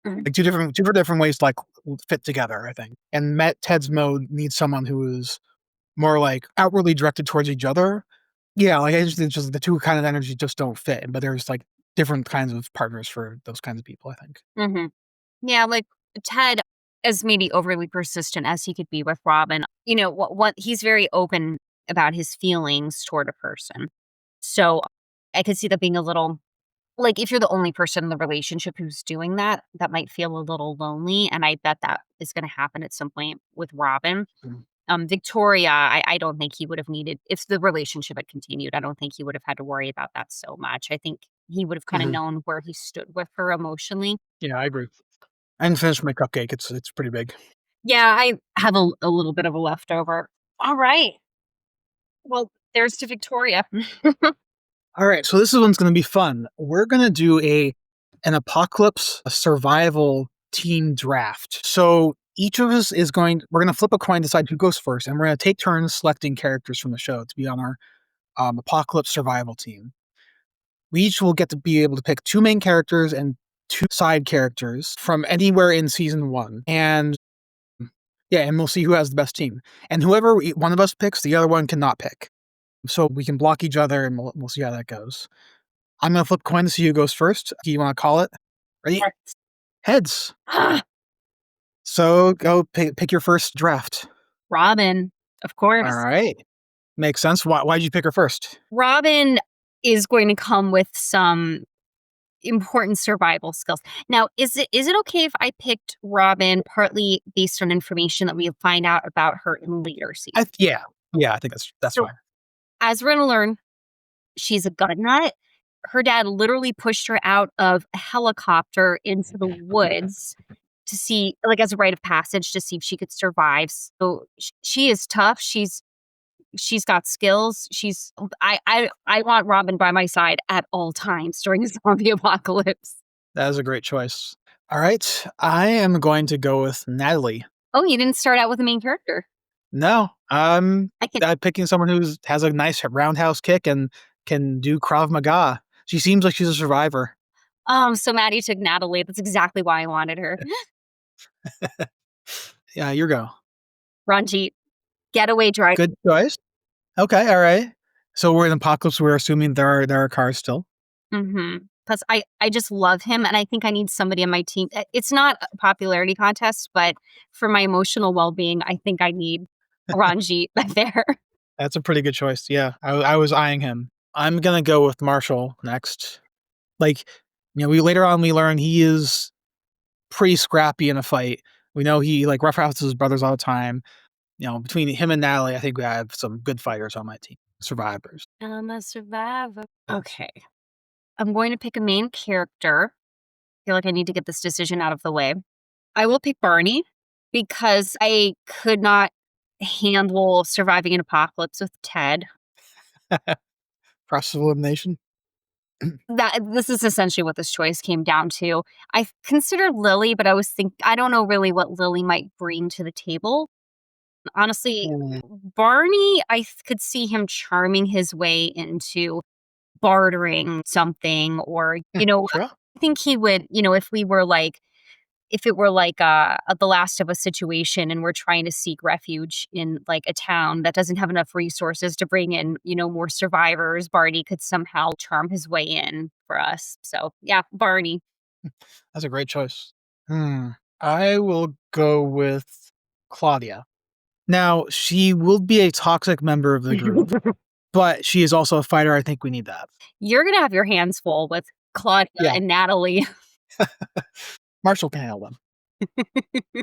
Hmm. Like, 2 different ways to, like, fit together, I think. And Met Ted's mode needs someone who is more, like, outwardly directed towards each other. Yeah, like, it's just the 2 kind of energies just don't fit, but there's, like, different kinds of partners for those kinds of people, I think. Hmm. Yeah, like Ted, as maybe overly persistent as he could be with Robin, what he's very open about his feelings toward a person. So I could see that being a little like if you're the only person in the relationship who's doing that, that might feel a little lonely. And I bet that is going to happen at some point with Robin. Mm. Victoria, I don't think he would have needed if the relationship had continued. I don't think he would have had to worry about that so much. I think he would have kind of Mhm. known where he stood with her emotionally. Yeah, I agree. I didn't finish my cupcake, it's pretty big. Yeah, I have a little bit of a leftover. All right. Well, there's to Victoria. Alright, so this one's gonna be fun. We're gonna do an apocalypse survival team draft. So each of us is going we're gonna flip a coin, decide who goes first, and we're gonna take turns selecting characters from the show to be on our, apocalypse survival team. We each will get to be able to pick 2 main characters and 2 side characters from anywhere in season 1, and yeah, and we'll see who has the best team. And whoever one of us picks, the other one cannot pick. So we can block each other, and we'll see how that goes. I'm gonna flip a coin to see who goes first. Do you wanna call it? Ready? Yes. Heads. Ah, So go pick your first draft. Robin, of course. Alright. Makes sense. Why'd you pick her first? Robin is going to come with some important survival skills. Now, is it okay if I picked Robin partly based on information that we find out about her in later seasons? Yeah. Yeah, I think that's So, fine. as we're gonna learn, she's a gun nut. Her dad literally pushed her out of a helicopter into the woods to see, like, as a rite of passage to see if she could survive. So she is tough. She's she's got skills. I want Robin by my side at all times during a zombie apocalypse. That is a great choice. All right, I am going to go with Natalie. Oh, you didn't start out with a main character. No, I'm I can. picking someone who has a nice roundhouse kick and can do Krav Maga. She seems like she's a survivor. So Maddie took Natalie. That's exactly why I wanted her. Yeah, your go. Ranjit, getaway driver. Good choice. Okay, all right. So we're in apocalypse. We're assuming there are cars still. Plus, I just love him, and I think I need somebody on my team. It's not a popularity contest, but for my emotional well being, I think I need Ranjit there. That's a pretty good choice. Yeah, I was eyeing him. I'm gonna go with Marshall next. Like, we later on we learn he is pretty scrappy in a fight. We know he like roughhouses his brothers all the time. Between him and Natalie, I think we have some good fighters on my team, survivors. I'm a survivor. Okay. I'm going to pick a main character. I feel like I need to get this decision out of the way. I will pick Barney because I could not handle surviving an apocalypse with Ted. Process of elimination. This is essentially what this choice came down to. I considered Lily, but I don't know really what Lily might bring to the table. Honestly, Barney, could see him charming his way into bartering something, or Sure. I think he would, if it were like the Last of Us situation and we're trying to seek refuge in like a town that doesn't have enough resources to bring in, more survivors, Barney could somehow charm his way in for us. So yeah, Barney. That's a great choice. I will go with Claudia. Now, she will be a toxic member of the group, but she is also a fighter. I think we need that. You're gonna have your hands full with Claudia Yeah. and Natalie. Marshall can handle them.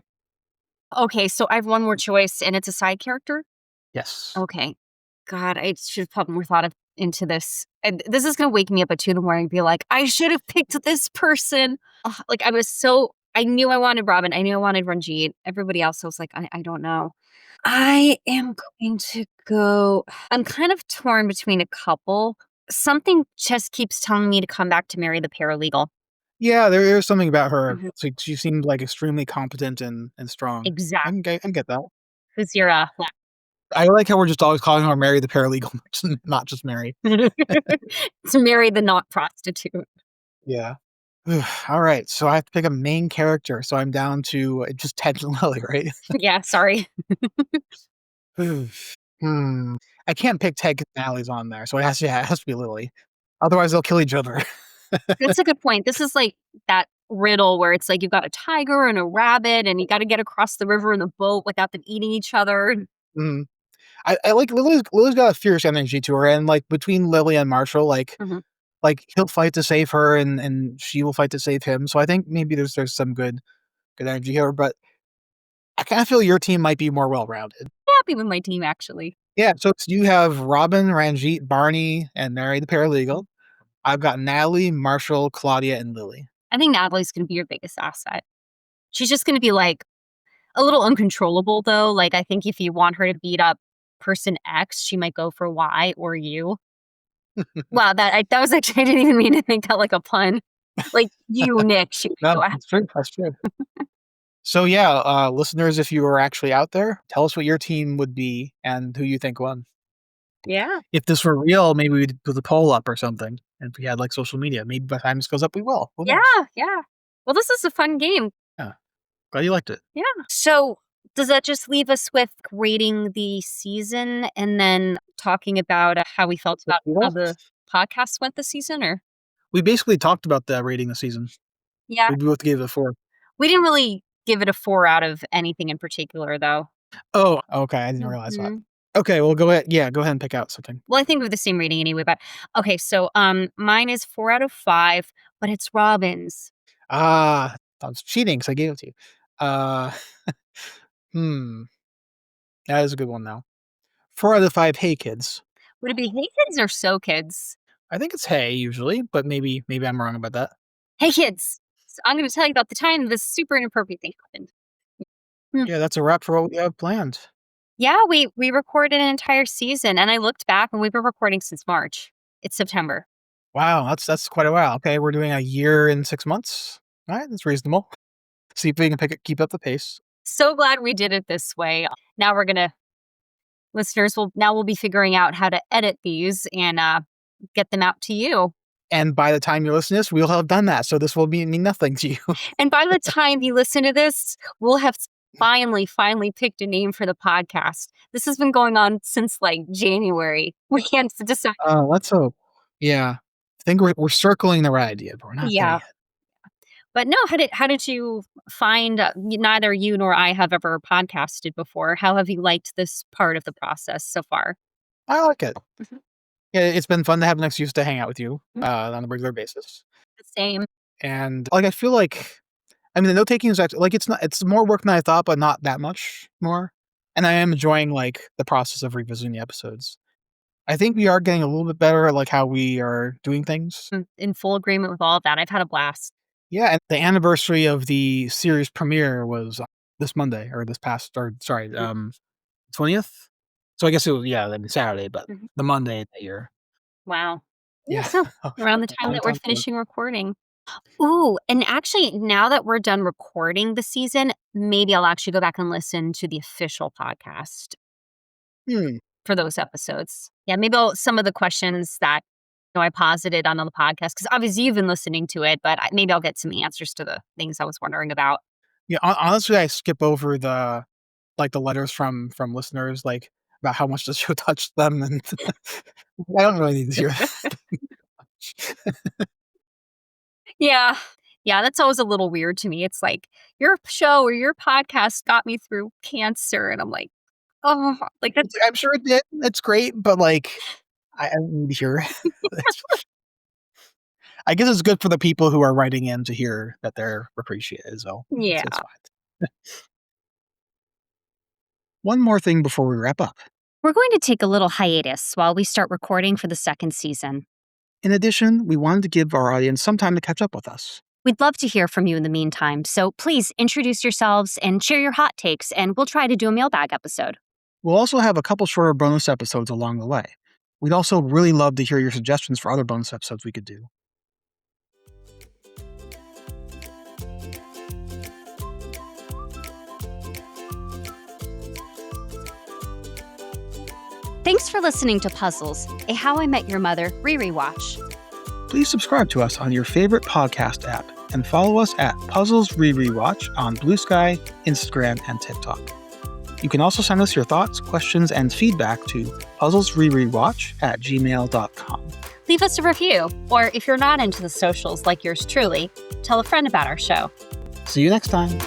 Okay, so I have one more choice, and it's a side character. Yes. Okay. God, I should have put more thought into this. And this is going to wake me up at 2 in the morning and be like, I should have picked this person. Ugh, like, I knew I wanted Robin. I knew I wanted Ranjit. Everybody else, I was like, I don't know. I am going to go. I'm kind of torn between a couple. Something just keeps telling me to come back to marry the paralegal. Yeah, there's something about her. It's like she seemed like extremely competent and strong. I Exactly. can get that. Who's your I like how we're just always calling her Mary the paralegal, not just Mary. to marry the not prostitute? Yeah. All right, so I have to pick a main character. So I'm down to just Ted and Lily, right? Yeah, sorry. Hmm. I can't pick Ted 'cause Natalie's on there, so it has to be Lily. Otherwise, they'll kill each other. That's a good point. This is like that riddle where it's like you've got a tiger and a rabbit, and you got to get across the river in the boat without them eating each other. Mhm. I like Lily's got a fierce energy to her, and like between Lily and Marshall, Mhm. like he'll fight to save her, and she will fight to save him. So I think maybe there's some good energy here, but I kind of feel your team might be more well rounded. Happy with my team, actually. Yeah, so you have Robin, Ranjit, Barney, and Mary the paralegal. I've got Natalie, Marshall, Claudia, and Lily. I think Natalie's going to be your biggest asset. She's just going to be like a little uncontrollable, though. Like, I think if you want her to beat up person X, she might go for Y or U. Wow, that was actually, I didn't even mean to make that like a pun. Like, you, Nick, she might No, go that's true. That's true. So yeah, listeners, if you are actually out there, tell us what your team would be and who you think won. Yeah. If this were real, maybe we'd put a poll up or something. And if we had like social media, maybe by the time this goes up, we will. Who knows? Yeah. Well, this is a fun game. Yeah. Glad you liked it. Yeah. So, does that just leave us with rating the season and then talking about how we felt about how the podcast went this season, or? We basically talked about that rating the season. Yeah. We both gave it a 4. We didn't really give it a 4 out of anything in particular, though. Oh, okay. I didn't realize that. Mhm. Okay, well, go ahead. Yeah, go ahead and pick out something. Well, I think we have the same rating anyway, but okay, so mine is 4 out of 5, but it's Robin's. Ah, I was cheating because I gave it to you. Uh, hmm, that is a good one now. 4 out of 5. Hey, kids. Would it be Hey Kids or So Kids? I think it's hey usually, but maybe I'm wrong about that. Hey Kids! So I'm gonna tell you about the time this super inappropriate thing happened. Hmm. Yeah, that's a wrap for what we have planned. Yeah, we recorded an entire season, and I looked back, and we've been recording since March. It's September. Wow, that's quite a while. Okay, we're doing a year and 6 months. All right, that's reasonable. See if we can keep up the pace. So glad we did it this way. Now we'll be figuring out how to edit these and get them out to you. And by the time you listen to this, we'll have done that. So this will mean nothing to you. And by the time you listen to this, we'll have finally picked a name for the podcast. This has been going on since like January. We can't decide. Let's hope. Yeah. I think we're circling the right idea, but we're not there Yeah. yet. But no, how did you find neither you nor I have ever podcasted before? How have you liked this part of the process so far? I like it. Mhm. Yeah, it's been fun to have an excuse to hang out with you Mhm. on a regular basis. The same. And like I feel like I mean the note taking is actually like it's more work than I thought, but not that much more. And I am enjoying like the process of revisiting the episodes. I think we are getting a little bit better at like how we are doing things. In full agreement with all of that. I've had a blast. Yeah, and the anniversary of the series premiere was this Monday or this past or sorry, Mhm. 20th? So I guess it was I mean Saturday, but Mhm. the Monday that year. Wow. Yeah, Yeah. so around the time Long that we're time ago. finishing recording. Ooh, and actually, now that we're done recording the season, maybe I'll actually go back and listen to the official podcast Hmm. for those episodes. Yeah, maybe some of the questions that I posited on the podcast, because obviously you've been listening to it, but maybe I'll get some answers to the things I was wondering about. Yeah, honestly, I skip over the like the letters from listeners, like about how much the show touched them, and I don't really need to hear that. Yeah. Yeah, that's always a little weird to me. It's like, your show or your podcast got me through cancer, and I'm like, "Oh," like, that's I'm sure it did. It's great, but like I don't need to hear. I guess it's good for the people who are writing in to hear that they're appreciated. So it's yeah. fine. One more thing before we wrap up. We're going to take a little hiatus while we start recording for the second season. In addition, we wanted to give our audience some time to catch up with us. We'd love to hear from you in the meantime, so please introduce yourselves and share your hot takes, and we'll try to do a mailbag episode. We'll also have a couple shorter bonus episodes along the way. We'd also really love to hear your suggestions for other bonus episodes we could do. Thanks for listening to Puzzles, a How I Met Your Mother Re-Rewatch. Please subscribe to us on your favorite podcast app and follow us at Puzzles Re-Rewatch on Blue Sky, Instagram, and TikTok. You can also send us your thoughts, questions, and feedback to puzzlesrerewatch@gmail.com. Leave us a review, or if you're not into the socials like yours truly, tell a friend about our show. See you next time.